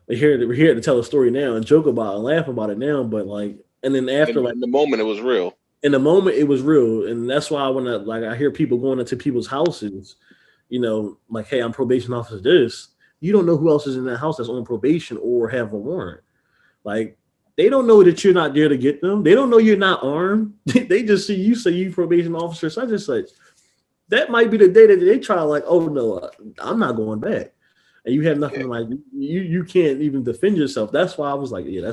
[SPEAKER 2] we're here to tell a story now and joke about it and laugh about it now. But like, and then after,
[SPEAKER 4] in the moment, it was real.
[SPEAKER 2] In the moment, it was real. And that's why when I hear people going into people's houses, like, hey, I'm probation officer this. You don't know who else is in that house that's on probation or have a warrant. Like, they don't know that you're not there to get them. They don't know you're not armed. They just see you say you probation officer such and such. That might be the day that they try like, oh no, I'm not going back. And you have nothing like you can't even defend yourself. That's why I was like, yeah,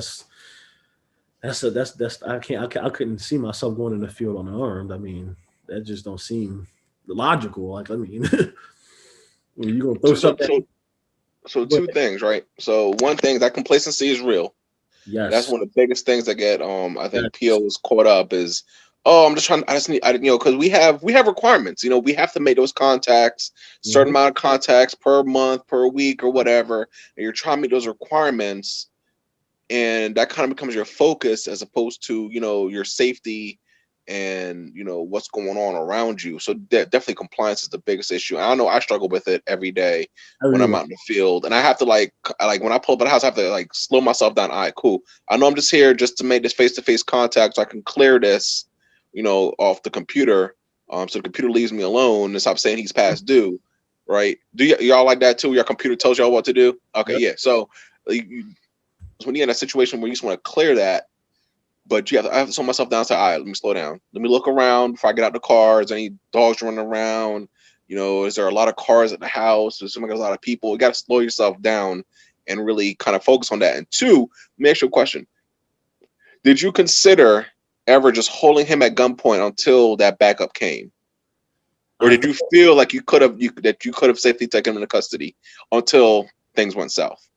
[SPEAKER 2] I couldn't see myself going in the field unarmed. I mean, that just don't seem logical. Like, I mean, you gonna throw something.
[SPEAKER 4] So two things, right? So one thing, that complacency is real.
[SPEAKER 2] Yes.
[SPEAKER 4] That's one of the biggest things that get I think PO is caught up is, because we have requirements. We have to make those contacts, certain amount of contacts per month, per week, or whatever. And you're trying to meet those requirements, and that kind of becomes your focus as opposed to, you know, your safety and, you know, what's going on around you. So definitely compliance is the biggest issue. I know I struggle with it every day when I'm out in the field, and I have to like when I pull up at the house, I have to like slow myself down. All right, cool. I know I'm just here just to make this face-to-face contact so I can clear this, you know, off the computer. So the computer leaves me alone and stop saying he's past due. Right? Do y'all like that too? Your computer tells y'all what to do? Okay,
[SPEAKER 2] Yep.
[SPEAKER 4] yeah. So when you're in a situation where you just want to clear that, but I have to slow myself down and say, all right, let me slow down. Let me look around before I get out the car. Is there any dogs running around? You know, is there a lot of cars at the house? Is there a lot of people? You got to slow yourself down and really kind of focus on that. And two, let me ask you a question. Did you consider ever just holding him at gunpoint until that backup came? Or did you feel like you could have safely taken him into custody until things went south?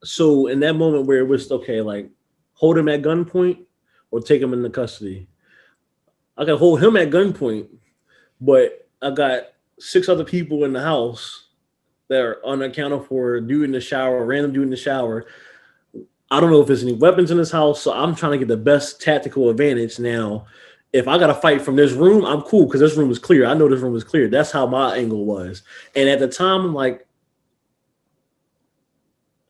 [SPEAKER 2] So in that moment where it was okay, like hold him at gunpoint or take him into custody, I can hold him at gunpoint, but I got 6 other people in the house that are unaccounted for, due in the shower, random dude in the shower. I don't know if there's any weapons in this house, so I'm trying to get the best tactical advantage now. If I got to fight from this room, I'm cool because this room is clear. I know this room is clear. That's how my angle was. And at the time, like,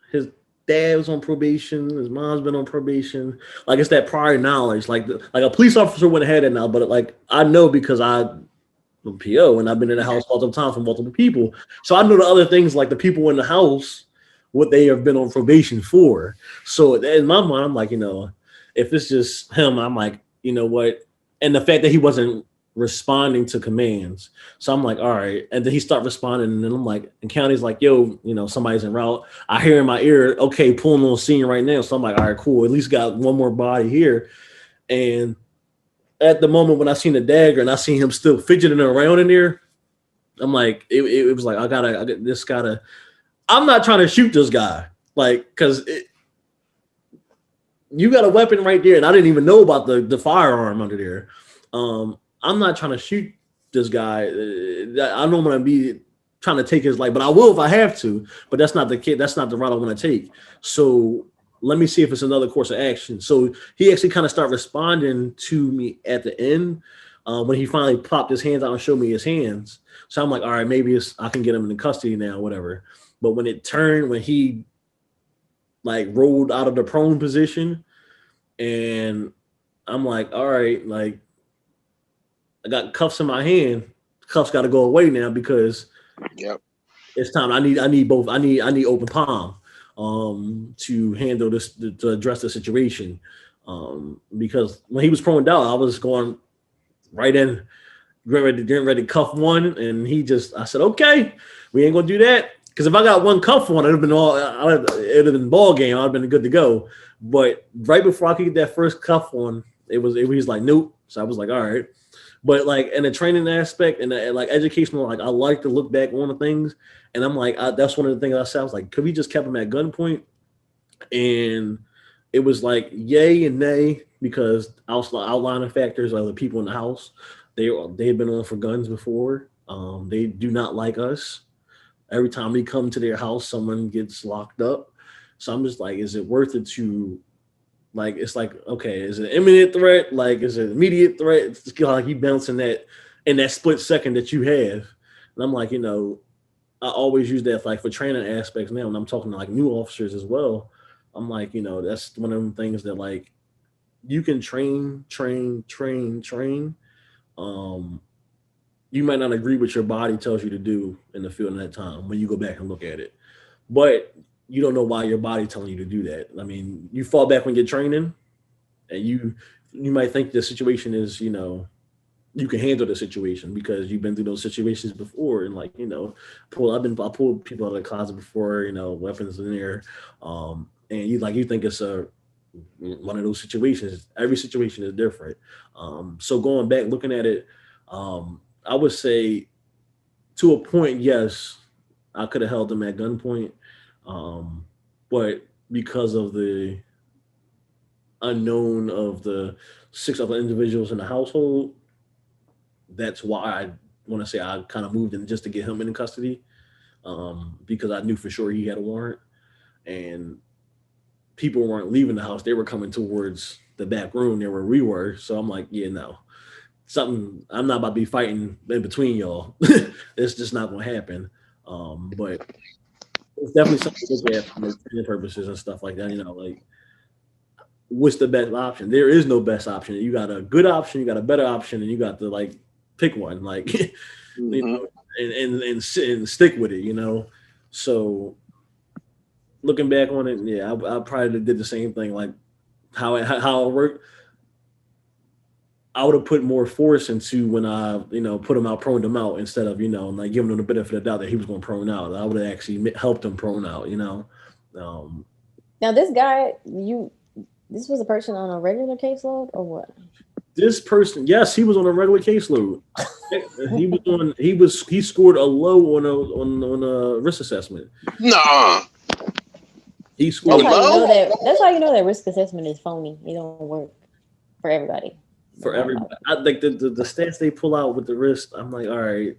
[SPEAKER 2] his dad was on probation, his mom's been on probation. Like, it's that prior knowledge. Like a police officer wouldn't have had it now, but like I know because I'm PO and I've been in the house multiple times from multiple people. So I know the other things, like the people in the house, what they have been on probation for. So in my mind, I'm like, you know, if it's just him, I'm like, you know what? And the fact that he wasn't responding to commands. So I'm like, all right. And then he start responding. And then I'm like, and County's like, yo, you know, somebody's en route. I hear in my ear, okay, pulling on scene right now. So I'm like, all right, cool. At least got one more body here. And at the moment when I seen the dagger and I seen him still fidgeting around in there, I'm like, it was like, I'm not trying to shoot this guy. Like, because you got a weapon right there, and I didn't even know about the firearm under there. I'm not trying to shoot this guy. I know I'm gonna be trying to take his life, but I will if I have to. But that's not the kid. That's not the route I'm gonna take. So let me see if it's another course of action. So he actually kind of started responding to me at the end when he finally popped his hands out and showed me his hands. So I'm like, all right, maybe I can get him in custody now, whatever. But when it turned, when he like rolled out of the prone position, and I'm like, all right, like I got cuffs in my hand. Cuffs got to go away now because it's time. I need both. I need open palm to handle this, to address the situation. Because when he was prone down, I was going right in, getting ready to cuff one, and I said, okay, we ain't gonna do that. Because if I got one cuff on, it'd have been ball game. I'd have been good to go. But right before I could get that first cuff on, it was like nope. So I was like, all right. But like in the training aspect and like educational, like I like to look back on the things, and I'm like, that's one of the things I said. I was like, could we just kept him at gunpoint? And it was like yay and nay because outlining factors like the people in the house, they had been on for guns before. They do not like us. Every time we come to their house, someone gets locked up. So I'm just like, is it worth it to, like, it's like, okay, is it an imminent threat? Like, is it an immediate threat? It's kind of like you bouncing that in that split second that you have. And I'm like, you know, I always use that like for training aspects now. And I'm talking to like new officers as well. I'm like, you know, that's one of them things that like you can train. You might not agree with your body tells you to do in the field in that time when you go back and look at it. But you don't know why your body telling you to do that. I mean, you fall back when you're training and you might think the situation is, you know, you can handle the situation because you've been through those situations before. And like, you know, I pulled people out of the closet before, you know, weapons in there. And you think it's one of those situations. Every situation is different. So going back, looking at it, I would say to a point, yes, I could have held them at gunpoint. But because of the unknown of the 6 other individuals in the household, that's why I want to say I kind of moved in just to get him in custody because I knew for sure he had a warrant. And people weren't leaving the house; they were coming towards the back room near where we were. So I'm like, yeah, no, something. I'm not about to be fighting in between y'all. It's just not going to happen. But it's definitely something to look at for like training purposes and stuff like that. Like what's the best option? There is no best option. You got a good option, you got a better option, and you got to like pick one, like
[SPEAKER 4] Mm-hmm.
[SPEAKER 2] and stick with it. So looking back on it, yeah, I probably did the same thing. Like how it worked, I would have put more force into when I put him out, proned him out instead of like giving him the benefit of the doubt that he was going to prone out. I would have actually helped him prone out. Um,
[SPEAKER 3] Now this guy, this was a person on a regular caseload or what?
[SPEAKER 2] This person, yes, he was on a regular caseload. He scored a low on a risk assessment.
[SPEAKER 4] Nah.
[SPEAKER 2] He
[SPEAKER 3] That's
[SPEAKER 2] scored
[SPEAKER 3] how you
[SPEAKER 4] low?
[SPEAKER 3] know that. That's how you know that risk assessment is phony. It don't work for everybody.
[SPEAKER 2] for everybody. I like the stats they pull out with the risk. I'm like, all right,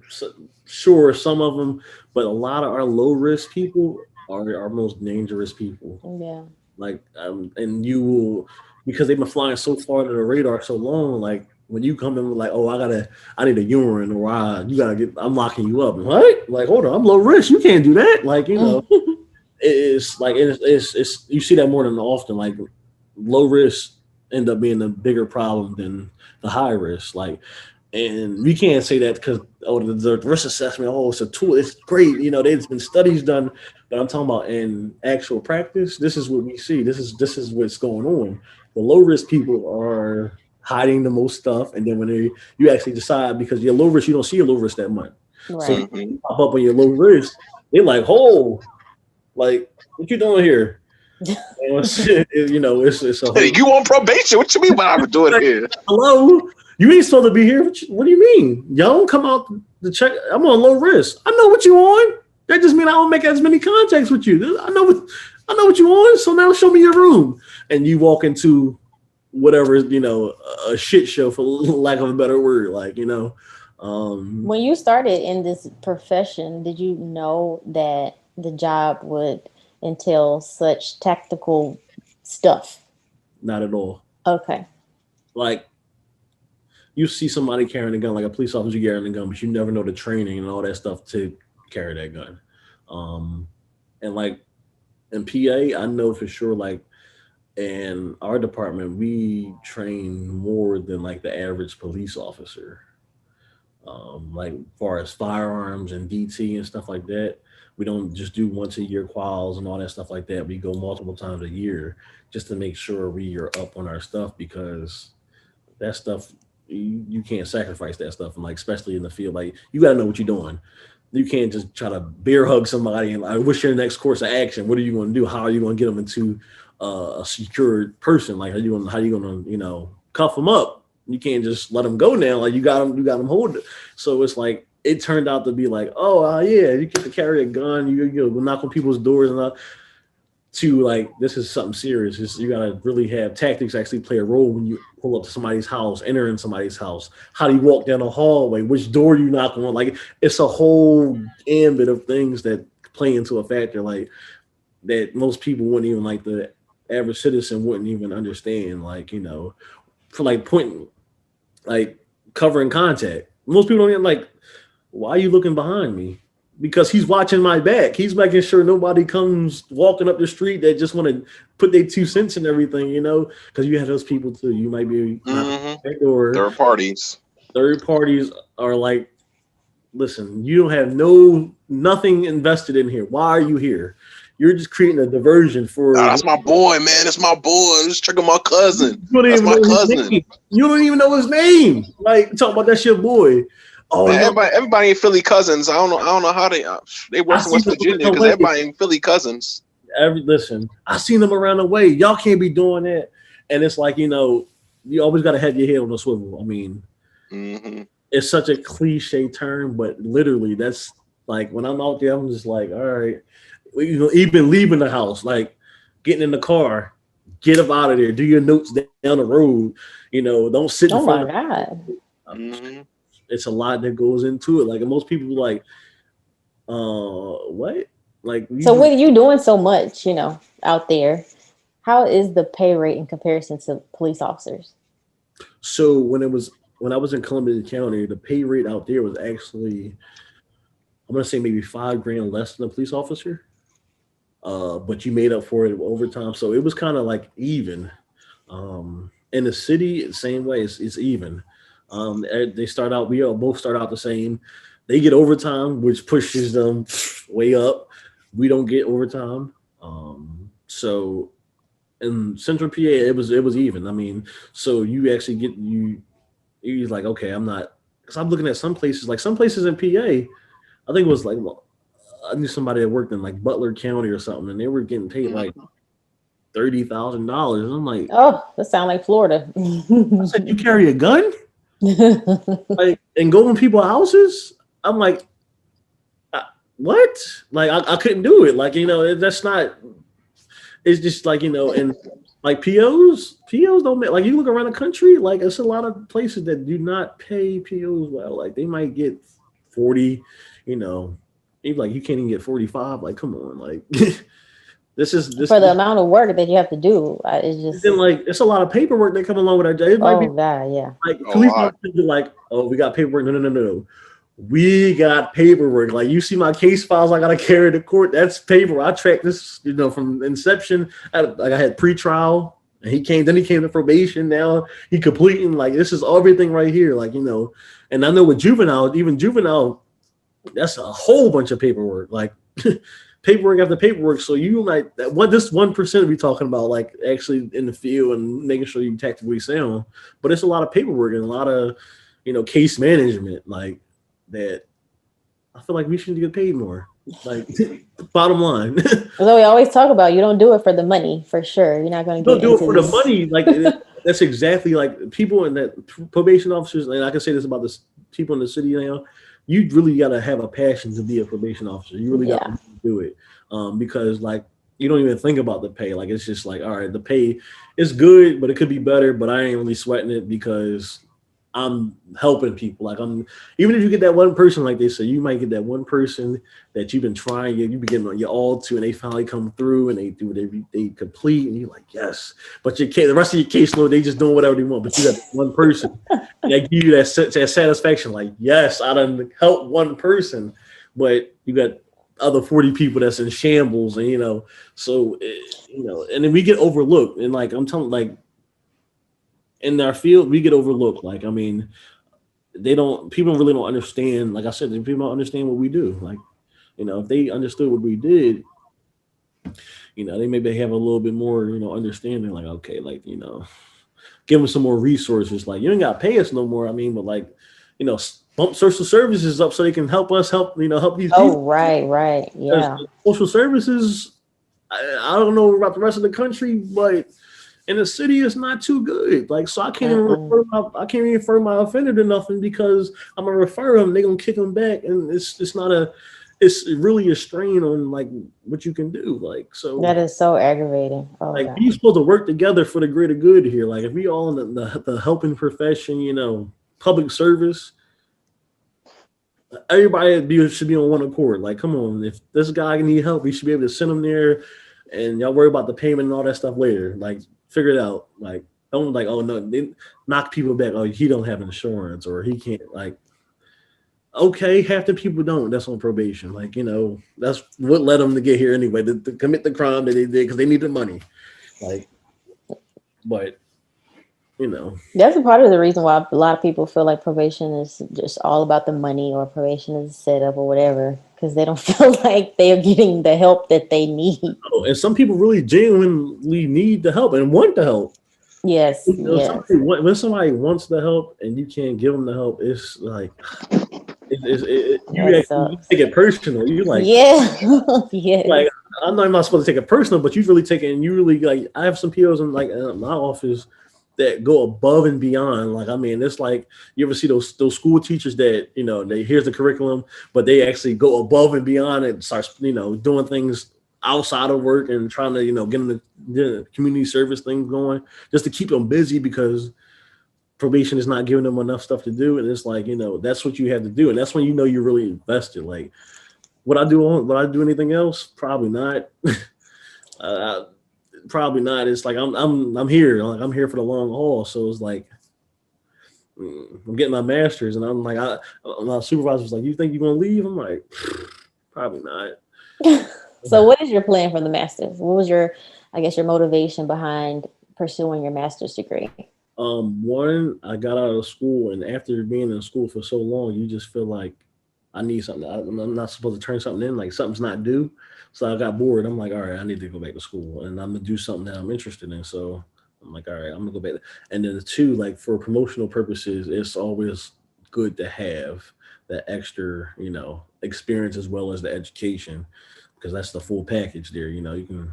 [SPEAKER 2] so, sure, some of them, but a lot of our low risk people are our most dangerous people.
[SPEAKER 3] Yeah.
[SPEAKER 2] Like, and you will, because they've been flying so far to the radar so long. Like when you come in with like, oh, I need a urine, or you gotta get, I'm locking you up. What? Like, hold on, I'm low risk. You can't do that. Like, it's like it's you see that more than often. Like low risk end up being a bigger problem than the high risk. Like, and we can't say that because the risk assessment, oh, it's a tool, it's great. There's been studies done, but I'm talking about in actual practice. This is what we see. This is what's going on. The low risk people are hiding the most stuff, and then when you actually decide, because you're low risk, you don't see your low risk that much. So
[SPEAKER 3] Right.
[SPEAKER 4] Mm-hmm.
[SPEAKER 2] you pop up on your low risk, they're like, oh, like what you doing here? It's a
[SPEAKER 4] Hey,
[SPEAKER 2] whole
[SPEAKER 4] you on probation? What you mean what I'm doing here?
[SPEAKER 2] hello. You ain't supposed to be here. What do you mean? Y'all don't come out to check. I'm on low risk. I know what you on. That just mean I don't make as many contacts with you. I know what you on. So now show me your room. And you walk into whatever, a shit show, for lack of a better word. Like, um,
[SPEAKER 3] When you started in this profession, did you know that the job would entail such tactical stuff?
[SPEAKER 2] not at all.
[SPEAKER 3] Okay.
[SPEAKER 2] Like you see somebody carrying a gun, like a police officer carrying a gun, but you never know the training and all that stuff to carry that gun. Um, and like in PA, I know for sure, like in our department, we train more than like the average police officer. Like far as firearms and DT and stuff like that, we don't just do once a year quals and all that stuff like that. We go multiple times a year just to make sure we are up on our stuff, because that stuff, you can't sacrifice that stuff, and like especially in the field, like you got to know what you're doing. You can't just try to bear hug somebody and like, what's your next course of action? What are you going to do? How are you going to get them into a secured person? Like how you going to cuff them up? You can't just let them go now. Like you got them hold it. So it's like it turned out to be like, oh yeah, you get to carry a gun, you go knock on people's doors and all, to like this is something serious. You gotta really have tactics actually play a role when you pull up to somebody's house, enter in somebody's house. How do you walk down the hallway? Which door you knock on? Like it's a whole gambit of things that play into a factor like that most people wouldn't even, like the average citizen wouldn't even understand. Like for like pointing, like covering contact. Most people don't even like. Why are you looking behind me? Because he's watching my back. He's making sure nobody comes walking up the street that just want to put their 2 cents in everything, because you have those people too. You might be knocking
[SPEAKER 4] Mm-hmm.
[SPEAKER 2] on their door.
[SPEAKER 4] Third parties.
[SPEAKER 2] Third parties are like, listen, you don't have nothing invested in here. Why are you here? You're just creating a diversion
[SPEAKER 4] Nah,
[SPEAKER 2] for.
[SPEAKER 4] that's my boy, man. That's my boy. Just trigger my cousin.
[SPEAKER 2] You don't
[SPEAKER 4] That's
[SPEAKER 2] even
[SPEAKER 4] my
[SPEAKER 2] know his
[SPEAKER 4] cousin.
[SPEAKER 2] name. You don't even know his name. Like talk about that's your boy. Oh
[SPEAKER 4] Man,
[SPEAKER 2] no.
[SPEAKER 4] everybody ain't Philly cousins. I don't know how they
[SPEAKER 2] I
[SPEAKER 4] worse in
[SPEAKER 2] see
[SPEAKER 4] West
[SPEAKER 2] them
[SPEAKER 4] Virginia
[SPEAKER 2] around
[SPEAKER 4] because
[SPEAKER 2] the way.
[SPEAKER 4] everybody ain't Philly cousins.
[SPEAKER 2] Listen, I seen them around the way. Y'all can't be doing that. And it's like, you always got to have your head on a swivel. I mean,
[SPEAKER 4] Mm-hmm.
[SPEAKER 2] it's such a cliche term, but literally, that's like when I'm out there, I'm just like, all right, even leaving the house, like getting in the car, get up out of there, do your notes down the road. Don't sit in
[SPEAKER 3] Oh
[SPEAKER 2] front
[SPEAKER 3] my
[SPEAKER 2] of.
[SPEAKER 3] God.
[SPEAKER 4] Mm-hmm.
[SPEAKER 2] It's a lot that goes into it. Like, and most people are like, what? Like
[SPEAKER 3] So with you doing so much, out there, how is the pay rate in comparison to police officers?
[SPEAKER 2] so when I was in Columbia County, the pay rate out there was actually, I'm gonna say maybe 5 grand less than a police officer. But you made up for it with overtime, so it was kind of like even. In the city, same way, it's even. They start out, we all both start out the same. They get overtime, which pushes them way up. We don't get overtime. So in Central PA, it was even. I mean, so you actually get you're like, okay, I'm not, because I'm looking at some places in PA. I think it was like, well, I knew somebody that worked in like Butler County or something, and they were getting paid like $30,000. I'm like,
[SPEAKER 3] Oh, that sounds like Florida.
[SPEAKER 2] I said, you carry a gun, like, and go in people's houses? I'm like, what? Like, I couldn't do it. Like, that's not. It's just like, and like POs don't make, like, you look around the country, like it's a lot of places that do not pay POs well. Like they might get 40, you know, even like you can't even get 45. Like, come on, like this
[SPEAKER 3] For the amount of work that you have to do. It's just,
[SPEAKER 2] then like it's a lot of paperwork that come along with our job. It might be
[SPEAKER 3] oh God, yeah.
[SPEAKER 2] like
[SPEAKER 4] Oh,
[SPEAKER 2] police
[SPEAKER 4] wow.
[SPEAKER 2] officers be like, oh, we got paperwork. No, no, no, no. We got paperwork. Like, you see my case files I gotta carry to court. That's paper. I tracked this, from inception. I had pretrial, and then he came to probation. Now he completing, like, this is everything right here. Like, and I know with juvenile, even juvenile, that's a whole bunch of paperwork. Like paperwork after paperwork. So you like this 1% we talking about, like actually in the field and making sure you tactically sound. But it's a lot of paperwork and a lot of case management, like that. I feel like we should get paid more. Like bottom line.
[SPEAKER 3] So we always talk about, you don't do it for the money, for sure. You're not going to
[SPEAKER 2] Don't
[SPEAKER 3] get
[SPEAKER 2] do it
[SPEAKER 3] into
[SPEAKER 2] for
[SPEAKER 3] this.
[SPEAKER 2] the money. Like that's exactly like people in that probation officers, and I can say this about the people in the city now. You really got to have a passion to be a probation officer. You really got
[SPEAKER 3] Yeah.
[SPEAKER 2] to do it, because like you don't even think about the pay. Like it's just like, all right, the pay is good, but it could be better. But I ain't really sweating it because I'm helping people. Like even if you get that one person, like they say, you might get that one person that you've been trying, you be getting your all to, and they finally come through and they do what they complete, and you're like, yes. But the rest of your caseload, they just doing whatever they want. But you got one person, and they give you that satisfaction, like, yes, I done helped one person, but you got other 40 people that's in shambles, and so and then we get overlooked, and like I'm telling, like in our field, we get overlooked. Like, I mean, people really don't understand. Like I said, people don't understand what we do. Like, if they understood what we did, they maybe have a little bit more, understanding. Like, okay, like, give them some more resources. Like, you ain't got to pay us no more. I mean, but like, bump social services up so they can help us help these
[SPEAKER 3] Oh,
[SPEAKER 2] people.
[SPEAKER 3] right. Yeah.
[SPEAKER 2] Social services, I don't know about the rest of the country, but in the city it's not too good. Like, so I can't even refer my offender to nothing because I'm gonna refer them. They're gonna kick them back, and it's really a strain on like what you can do. Like, so
[SPEAKER 3] That is so aggravating. Oh,
[SPEAKER 2] like
[SPEAKER 3] God.
[SPEAKER 2] we supposed to work together for the greater good here. Like, if we all in the helping profession, public service, everybody should be on one accord. Like, come on, if this guy need help, we should be able to send him there, and y'all worry about the payment and all that stuff later. Like, figure it out. Like, don't like, oh no, they knock people back. Oh, he don't have insurance or he can't. Like, okay, half the people don't. That's on probation. Like, that's what led them to get here anyway, to commit the crime that they did because they need the money. Like, but
[SPEAKER 3] That's a part of the reason why a lot of people feel like probation is just all about the money, or probation is a setup or whatever, because they don't feel like they're getting the help that they need.
[SPEAKER 2] and some people really genuinely need the help and want the help.
[SPEAKER 3] Yes. Yes.
[SPEAKER 2] When somebody wants the help and you can't give them the help, it's like you take it personal. You like,
[SPEAKER 3] yeah. Yes.
[SPEAKER 2] like, I'm not supposed to take it personal, but you really take it, and you really like. I have some POs in like my office that go above and beyond. Like, I mean, it's like, you ever see those school teachers that they here's the curriculum, but they actually go above and beyond and starts doing things outside of work and trying to get them the community service thing going just to keep them busy because probation is not giving them enough stuff to do. And it's like, that's what you have to do, and that's when you're really invested. Like, Would I do anything else? Probably not. uh, Probably not. It's like I'm here. Like I'm here for the long haul. So it's like I'm getting my master's, and I'm like, my supervisor was like, "You think you're gonna leave?" I'm like, probably not.
[SPEAKER 3] So, what is your plan for the master's? What was your, I guess, your motivation behind pursuing your master's degree?
[SPEAKER 2] One, I got out of school, and after being in school for so long, you just feel like I need something. I'm not supposed to turn something in, like something's not due. So I got bored. I'm like, all right, I need to go back to school, and I'm gonna do something that I'm interested in. So I'm like, all right, I'm gonna go back. And then the two, like for promotional purposes, it's always good to have that extra, experience as well as the education, because that's the full package there. You can.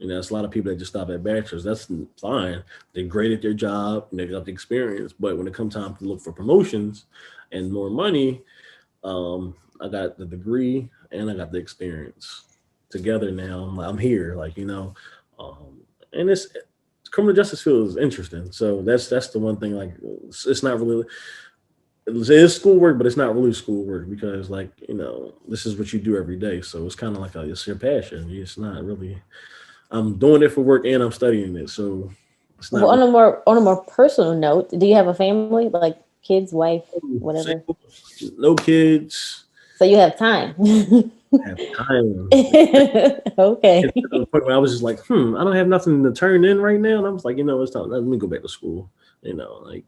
[SPEAKER 2] It's a lot of people that just stop at bachelor's. That's fine. They're great at their job and they got the experience. But when it comes time to look for promotions and more money, I got the degree and I got the experience together now. I'm here, and it's criminal justice field is interesting. So that's the one thing. Like, it's not really it's schoolwork, but it's not really schoolwork because, this is what you do every day. So it's kind of like it's your passion. It's not really. I'm doing it for work and I'm studying it, so it's not
[SPEAKER 3] Well, on a more personal note, do you have a family, like kids, wife,
[SPEAKER 2] really
[SPEAKER 3] whatever?
[SPEAKER 2] single, no kids,
[SPEAKER 3] So you have time.
[SPEAKER 2] have time.
[SPEAKER 3] Okay.
[SPEAKER 2] It's to the point where I was just like, I don't have nothing to turn in right now, and I was like, it's time. Let me go back to school. Like,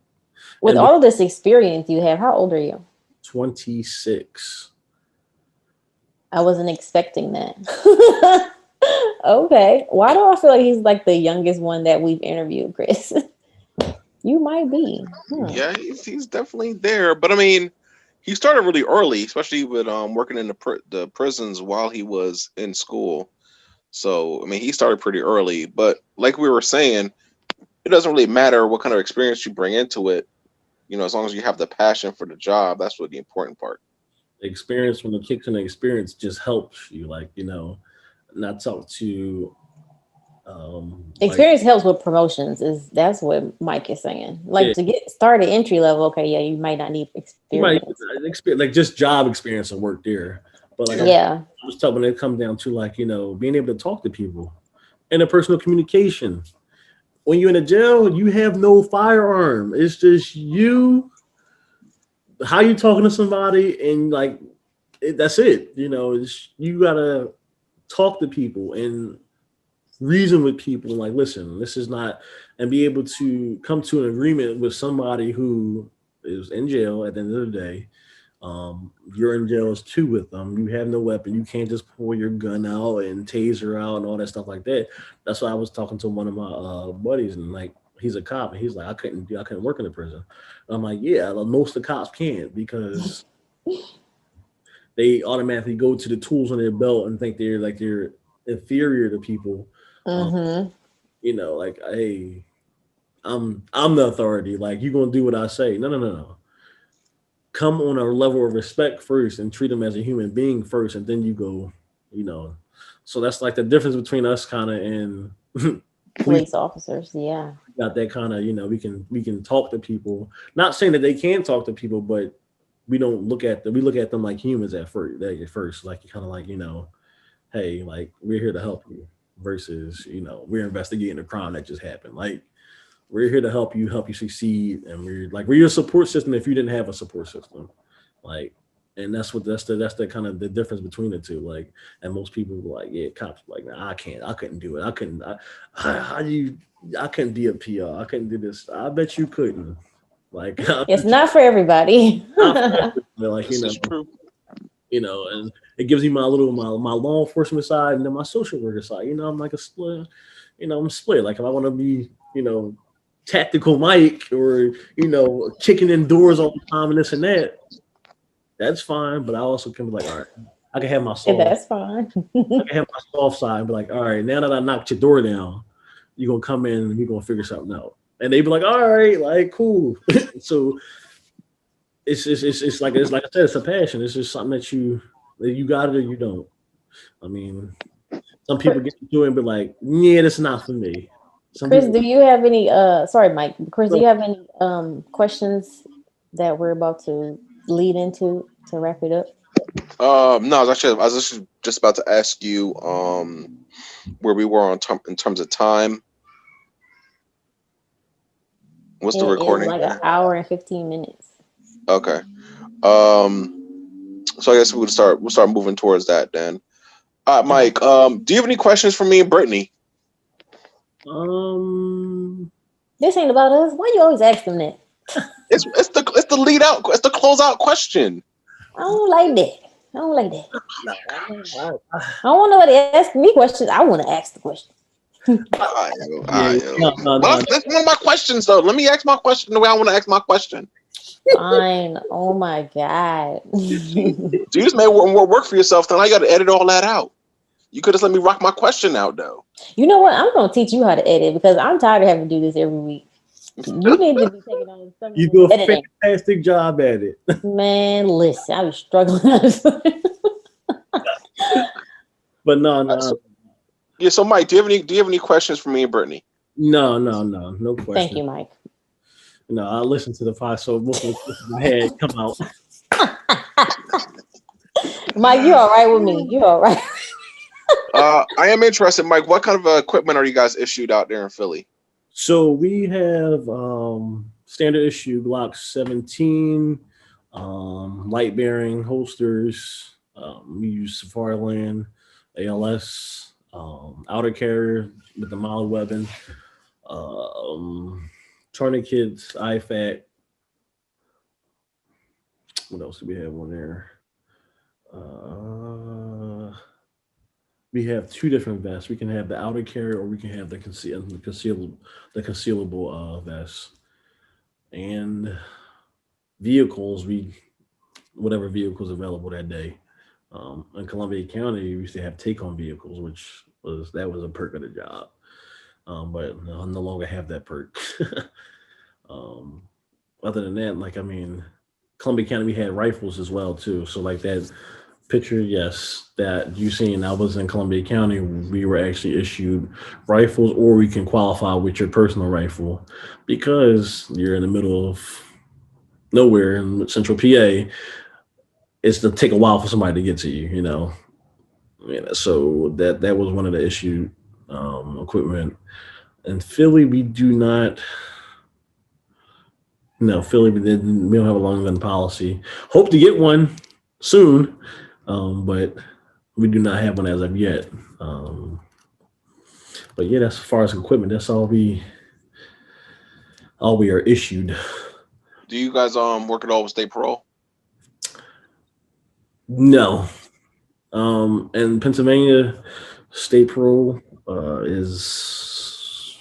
[SPEAKER 3] With
[SPEAKER 2] and
[SPEAKER 3] all of this experience you have, how old are you?
[SPEAKER 2] 26.
[SPEAKER 3] I wasn't expecting that. Okay. Why do I feel like he's like the youngest one that we've interviewed, Chris? You might be.
[SPEAKER 4] Yeah, he's definitely there. But I mean, he started really early, especially with working in the prisons while he was in school. So I mean, he started pretty early. But like we were saying, it doesn't really matter what kind of experience you bring into it. As long as you have the passion for the job, that's what the important part.
[SPEAKER 2] The experience, when the kicks in the experience, just helps you, not talk to, like,
[SPEAKER 3] Experience helps with promotions. Is that's what Mike is saying. Like
[SPEAKER 2] yeah,
[SPEAKER 3] to get started entry level, okay, yeah, you might not need
[SPEAKER 2] you might
[SPEAKER 3] experience.
[SPEAKER 2] experience like just job experience and work there, but like
[SPEAKER 4] Yeah.
[SPEAKER 3] Yeah.
[SPEAKER 2] I was talking, when it comes down to, being able to talk to people, interpersonal communication. When you're in a jail, you have no firearm. It's just you, how you talking to somebody, and that's it. You gotta talk to people and reason with people. Like, listen, this is not, and be able to come to an agreement with somebody who is in jail at the end of the day. You're in jail as two with them. You have no weapon. You can't just pull your gun out and taser out and all that stuff like that. That's why I was talking to one of my buddies, and like, he's a cop, and he's like, I couldn't work in the prison. And I'm like, yeah, like, most of the cops can't, because they automatically go to the tools on their belt and think they're inferior to people. Um,
[SPEAKER 3] Mm-hmm.
[SPEAKER 2] like, hey, I'm the authority. Like, you gonna do what I say? No, no, no, no. Come on a level of respect first and treat them as a human being first, and then you go, you know. So that's like the difference between us, kind of, and police.
[SPEAKER 3] Police officers, yeah.
[SPEAKER 2] Got that kind of, we can talk to people. Not saying that they can't talk to people, but we don't look at them. We look at them like humans at first. Like, kind of like, hey, like, we're here to help you, versus, we're investigating a crime that just happened. Like, we're here to help you succeed, and we're your support system if you didn't have a support system. Like, and that's the kind of the difference between the two. Like, and most people were like, yeah, cops like, nah, I couldn't do it. I couldn't. How do you? I couldn't be a PR. I couldn't do this. I bet you couldn't. Like, I
[SPEAKER 3] It's
[SPEAKER 2] bet you
[SPEAKER 3] not for everybody.
[SPEAKER 2] not for everybody. Like,
[SPEAKER 4] This is true.
[SPEAKER 2] and it gives me my law enforcement side and then my social worker side. I'm like a split. I'm split. Like, if I want to be, tactical Mike, or kicking in doors all the time and this and that, that's fine. But I also can be like, all right, I can have my soft,
[SPEAKER 3] That's fine.
[SPEAKER 2] I can have my soft side and be like, all right, now that I knocked your door down, you're gonna come in and we're gonna figure something out. And they be like, all right, like, cool. So it's like I said, it's a passion. It's just something that you got it or you don't. I mean, some people get into it and be like, yeah, that's not for me. Some
[SPEAKER 3] Chris,
[SPEAKER 2] people,
[SPEAKER 3] do you have any sorry, Mike. Chris, do you have any questions that we're about to lead into to wrap it up?
[SPEAKER 4] No, I was actually just about to ask you where we were in terms of time. What's the
[SPEAKER 3] It is
[SPEAKER 4] recording?
[SPEAKER 3] like an hour and 15 minutes.
[SPEAKER 4] Okay. So I guess we'll start moving towards that then.
[SPEAKER 3] Okay.
[SPEAKER 4] Mike, do you have any questions for me and Brittany?
[SPEAKER 3] This ain't about us. Why you always ask them that?
[SPEAKER 4] It's the lead out, it's the close out question.
[SPEAKER 3] I don't like that. I don't like that.
[SPEAKER 2] No,
[SPEAKER 3] I don't want nobody to ask me questions. I want to ask the question.
[SPEAKER 2] yeah, no.
[SPEAKER 4] Well, that's one of my questions though. Let me ask my question the way I want to ask my question.
[SPEAKER 3] Fine. Oh my god.
[SPEAKER 4] So you just made more work for yourself. Then I got to edit all that out. You could just let me rock my question out though.
[SPEAKER 3] You know what? I'm gonna teach you how to edit because I'm tired of having to do this every week. You need to be taking on some
[SPEAKER 2] You do a
[SPEAKER 3] editing.
[SPEAKER 2] fantastic job at it.
[SPEAKER 3] Man, listen, I was struggling.
[SPEAKER 2] But no.
[SPEAKER 4] Yeah. So Mike, do you have any questions for me and Brittany?
[SPEAKER 2] No question.
[SPEAKER 3] Thank you, Mike.
[SPEAKER 2] No, I listened to the pod, so most of the questions I had come out.
[SPEAKER 3] Mike, you all right with me? You all right?
[SPEAKER 4] I am interested, Mike. What kind of equipment are you guys issued out there in Philly?
[SPEAKER 2] So we have standard issue Glock 17, light bearing holsters. We use Safariland, ALS, outer carrier with the mild weapon, tourniquets, IFAC. What else do we have on there? We have two different vests. We can have the outer carrier, or we can have the concealable vest. And vehicles, whatever vehicles available that day. In Columbia County, we used to have take-home vehicles, which was a perk of the job. But I no longer have that perk. Other than that, Columbia County, we had rifles as well too. So like that picture, yes, that you seen, I was in Columbia County. We were actually issued rifles, or we can qualify with your personal rifle because you're in the middle of nowhere in central PA. It's to take a while for somebody to get to you, so that was one of the issued equipment. In Philly, we do not. No, Philly, we don't have a long gun policy. Hope to get one soon, but we do not have one as of yet. But yeah, that's as far as equipment. That's all we are issued.
[SPEAKER 4] Do you guys work at all with state parole?
[SPEAKER 2] No. In Pennsylvania, state parole is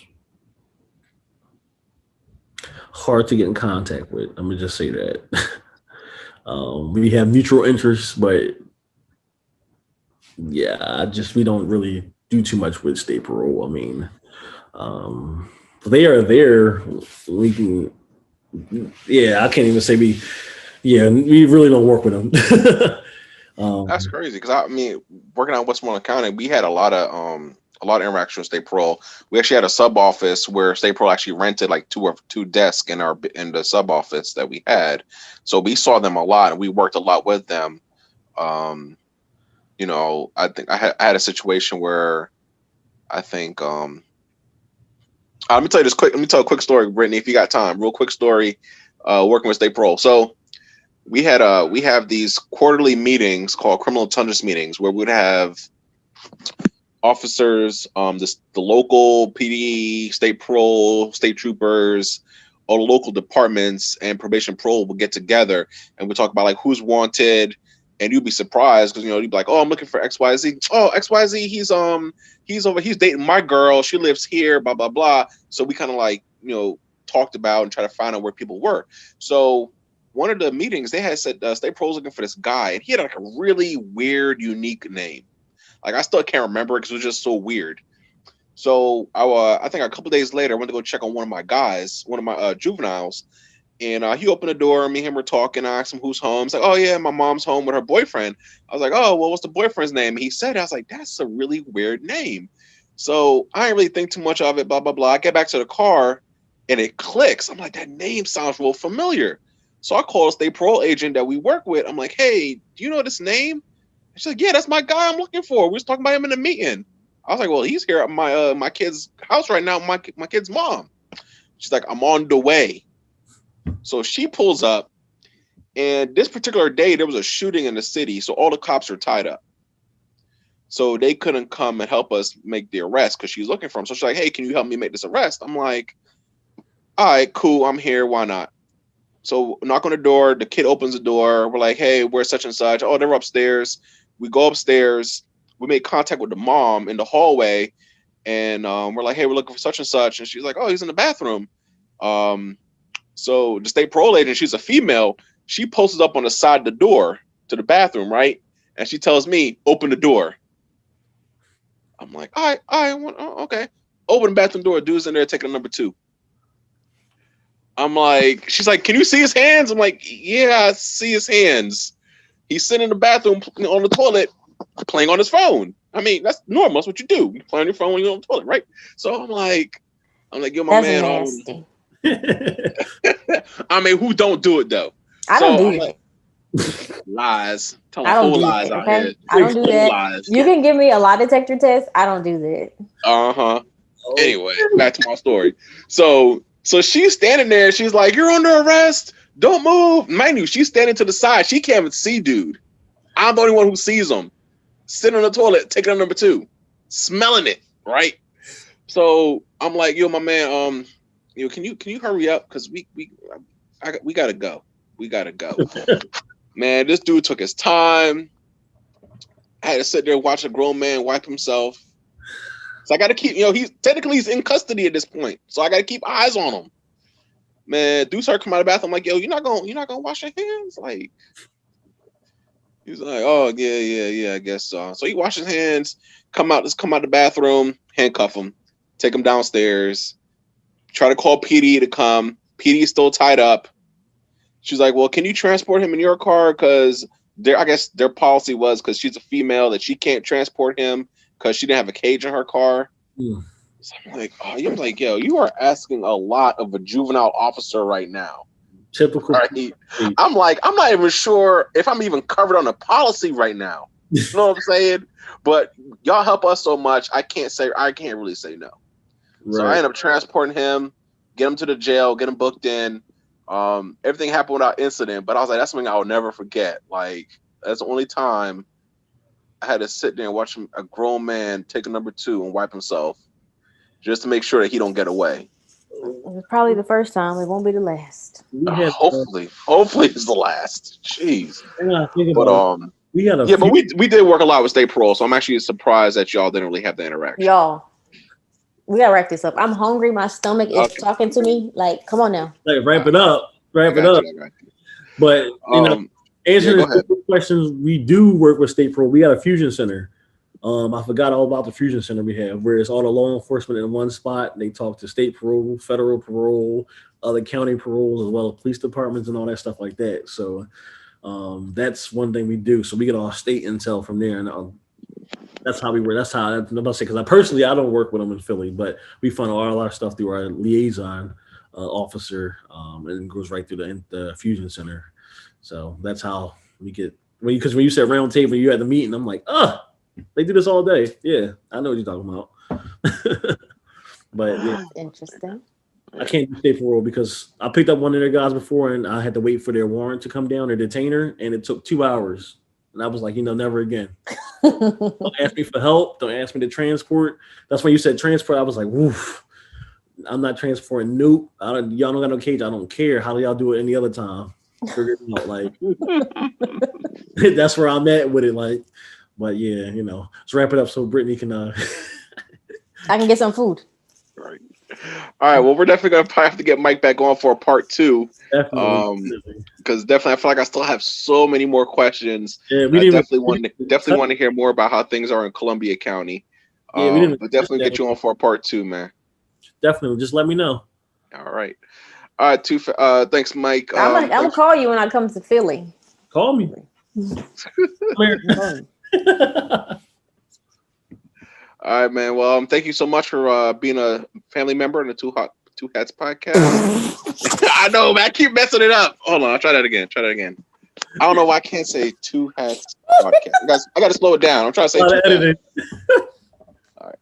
[SPEAKER 2] hard to get in contact with. I'm gonna just say that. We have mutual interests, but yeah, we don't really do too much with state parole. They are there. We can. Yeah, I can't even say we. Yeah, we really don't work with them.
[SPEAKER 4] That's crazy because working out Westmoreland County, we had a lot of interaction with state parole. We actually had a sub office where state parole actually rented like two desks in the sub office that we had, so we saw them a lot and we worked a lot with them. I think I had a situation where I think let me tell a quick story, Brittany, if you got time. Real quick story, working with state parole. So we have these quarterly meetings called criminal intelligence meetings where we'd have officers, the local PD, state parole, state troopers, all the local departments and probation parole will get together and we'll talk about like who's wanted. And you'd be surprised because you'd be like, "Oh, I'm looking for XYZ. Oh, XYZ, he's dating my girl. She lives here. Blah blah blah." So we kind of talked about and try to find out where people were. So one of the meetings they had said state parole's looking for this guy, and he had like a really weird, unique name. Like I still can't remember it because it was just so weird. So I think a couple days later, I went to go check on one of my guys, one of my juveniles. And he opened the door. Me and him were talking. I asked him who's home. He's like, "Oh yeah, my mom's home with her boyfriend." I was like, "Oh well, what's the boyfriend's name?" And he said, "I was like, that's a really weird name." So I didn't really think too much of it. Blah blah blah. I get back to the car, and it clicks. I'm like, that name sounds real familiar. So I called a state parole agent that we work with. I'm like, hey, do you know this name? She's like, yeah, that's my guy I'm looking for. We was talking about him in a meeting. I was like, well, he's here at my kid's house right now. My kid's mom. She's like, I'm on the way. So she pulls up, and this particular day there was a shooting in the city, so all the cops are tied up. So they couldn't come and help us make the arrest because she's looking for him. So she's like, hey, can you help me make this arrest? I'm like, all right, cool, I'm here. Why not? So knock on the door. The kid opens the door. We're like, hey, where's such and such? Oh, they're upstairs. We go upstairs. We make contact with the mom in the hallway, and we're like, hey, we're looking for such and such. And she's like, oh, he's in the bathroom. So the state parole agent, she's a female. She posts up on the side of the door to the bathroom, right? And she tells me, open the door. I'm like, all right, okay. Open the bathroom door. Dude's in there taking number 2. I'm like, she's like, can you see his hands? I'm like, yeah, I see his hands. He's sitting in the bathroom on the toilet playing on his phone. I mean, that's normal. That's what you do. You play on your phone when you're on the toilet, right? So I'm like, yo, my
[SPEAKER 3] That's
[SPEAKER 4] man.
[SPEAKER 3] nasty.
[SPEAKER 4] I mean, who don't do it though?
[SPEAKER 3] I don't do that.
[SPEAKER 4] Lies.
[SPEAKER 3] I don't do
[SPEAKER 4] lies
[SPEAKER 3] that.
[SPEAKER 4] out
[SPEAKER 3] Okay,
[SPEAKER 4] here.
[SPEAKER 3] I don't do that.
[SPEAKER 4] Lies.
[SPEAKER 3] You can give me a lie detector test. I don't do that.
[SPEAKER 4] Anyway, back to my story. So she's standing there. She's like, "You're under arrest. Don't move." Mind you, she's standing to the side. She can't even see, dude. I'm the only one who sees him sitting on the toilet, taking a number 2, smelling it. Right. So I'm like, "Yo, my man. Can you hurry up? Because we gotta go. We gotta go." Man, this dude took his time. I had to sit there and watch a grown man wipe himself. So I got to keep, he's in custody at this point. So I got to keep eyes on him. Man, dude started coming out of the bathroom. I'm like, yo, you're not gonna wash your hands? Like, he was like, oh yeah, I guess so. So he washed his hands, come out the bathroom, handcuff him, take him downstairs, try to call PD to come. PD is still tied up. She's like, well, can you transport him in your car? Because I guess their policy was, because she's a female, that she can't transport him because she didn't have a cage in her car.
[SPEAKER 2] Mm.
[SPEAKER 4] So I'm like, yo, you are asking a lot of a juvenile officer right now.
[SPEAKER 2] Typical.
[SPEAKER 4] Right? I'm like, I'm not even sure if I'm even covered on the policy right now. You know what I'm saying? But y'all help us so much, I can't really say no. Right. So I end up transporting him, get him to the jail, get him booked in. Everything happened without incident, but I was like, that's something I will never forget. Like, that's the only time I had to sit there and watch a grown man take a number 2 and wipe himself just to make sure that he don't get away.
[SPEAKER 3] It was probably the first time. It won't be the last.
[SPEAKER 4] Hopefully it's the last. Jeez.
[SPEAKER 2] But
[SPEAKER 4] we did work a lot with state parole, so I'm actually surprised that y'all didn't really have the interaction.
[SPEAKER 3] Y'all, we gotta wrap this up. I'm hungry. My stomach is talking to me. Like, come on now.
[SPEAKER 2] Like, wrap it up. But answering the questions, we do work with state parole. We got a fusion center. I forgot all about the fusion center we have, where it's all the law enforcement in one spot. They talk to state parole, federal parole, other county paroles, as well as police departments and all that stuff like that. So that's one thing we do. So we get all state intel from there, and that's how we work. That's how I'm about to say, because I don't work with them in Philly, but we find all our stuff through our liaison officer, and it goes right through the fusion center. So that's how we get. Because when you said round table, you had the meeting. I'm like, they do this all day. Yeah, I know what you're talking about. But yeah,
[SPEAKER 3] interesting.
[SPEAKER 2] I can't do state parole because I picked up one of their guys before, and I had to wait for their warrant to come down, their detainer, and it took 2 hours. And I was like, never again. Don't ask me for help. Don't ask me to transport. That's when you said transport. I was like, woof. I'm not transporting. Nope. Y'all don't got no cage. I don't care. How do y'all do it any other time? Figure it out. Like, that's where I'm at with it. Like, but yeah, let's wrap it up so Brittany can. I
[SPEAKER 3] can get some food.
[SPEAKER 4] Right. All right. Well, we're definitely gonna probably have to get Mike back on for a part 2.
[SPEAKER 2] Definitely.
[SPEAKER 4] Because definitely, I feel like I still have so many more questions.
[SPEAKER 2] Yeah,
[SPEAKER 4] we definitely want to hear more about how things are in Columbia County. Yeah, we didn't. But definitely get you on for a part 2, man.
[SPEAKER 2] Definitely, just let me know.
[SPEAKER 4] All right. Thanks, Mike.
[SPEAKER 3] I'm gonna call you when I come to Philly.
[SPEAKER 2] Call me.
[SPEAKER 4] All right, man. Well, thank you so much for being a family member in the Two Two Hats podcast. I know, man. I keep messing it up. Hold on, I'll try that again. I don't know why I can't say Two Hats podcast. I got to slow it down. I'm trying to say Two Hats. All right,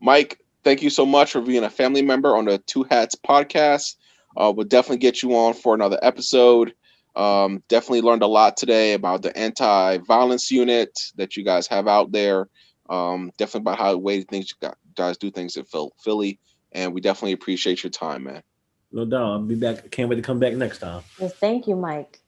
[SPEAKER 4] Mike. Thank you so much for being a family member on the Two Hats podcast. We'll definitely get you on for another episode. Definitely learned a lot today about the anti-violence unit that you guys have out there. Definitely about how the way things you guys do things in Philly, and we definitely appreciate your time, man.
[SPEAKER 2] No doubt. I'll be back. Can't wait to come back next time.
[SPEAKER 3] Yes, thank you, Mike.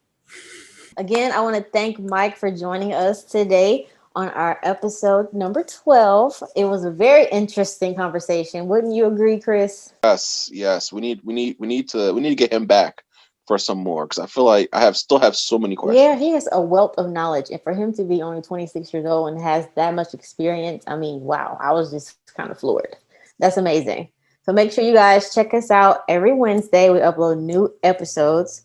[SPEAKER 3] Again, I want to thank Mike for joining us today on our episode number 12. It was a very interesting conversation. Wouldn't you agree, Chris?
[SPEAKER 4] Yes. We need to get him back for some more, because I feel like I still have so many questions.
[SPEAKER 3] Yeah, he has a wealth of knowledge, and for him to be only 26 years old and has that much experience, I mean, wow, I was just kind of floored. That's amazing. So make sure you guys check us out every Wednesday. We upload new episodes,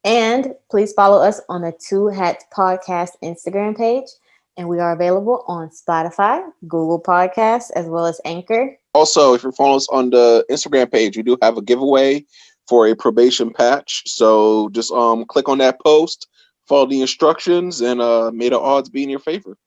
[SPEAKER 3] and please follow us on the Two Hats Podcast Instagram page, and we are available on Spotify, Google Podcasts, as well as Anchor.
[SPEAKER 4] Also, if you follow us on the Instagram page, we do have a giveaway for a probation patch. So just click on that post, follow the instructions, and may the odds be in your favor.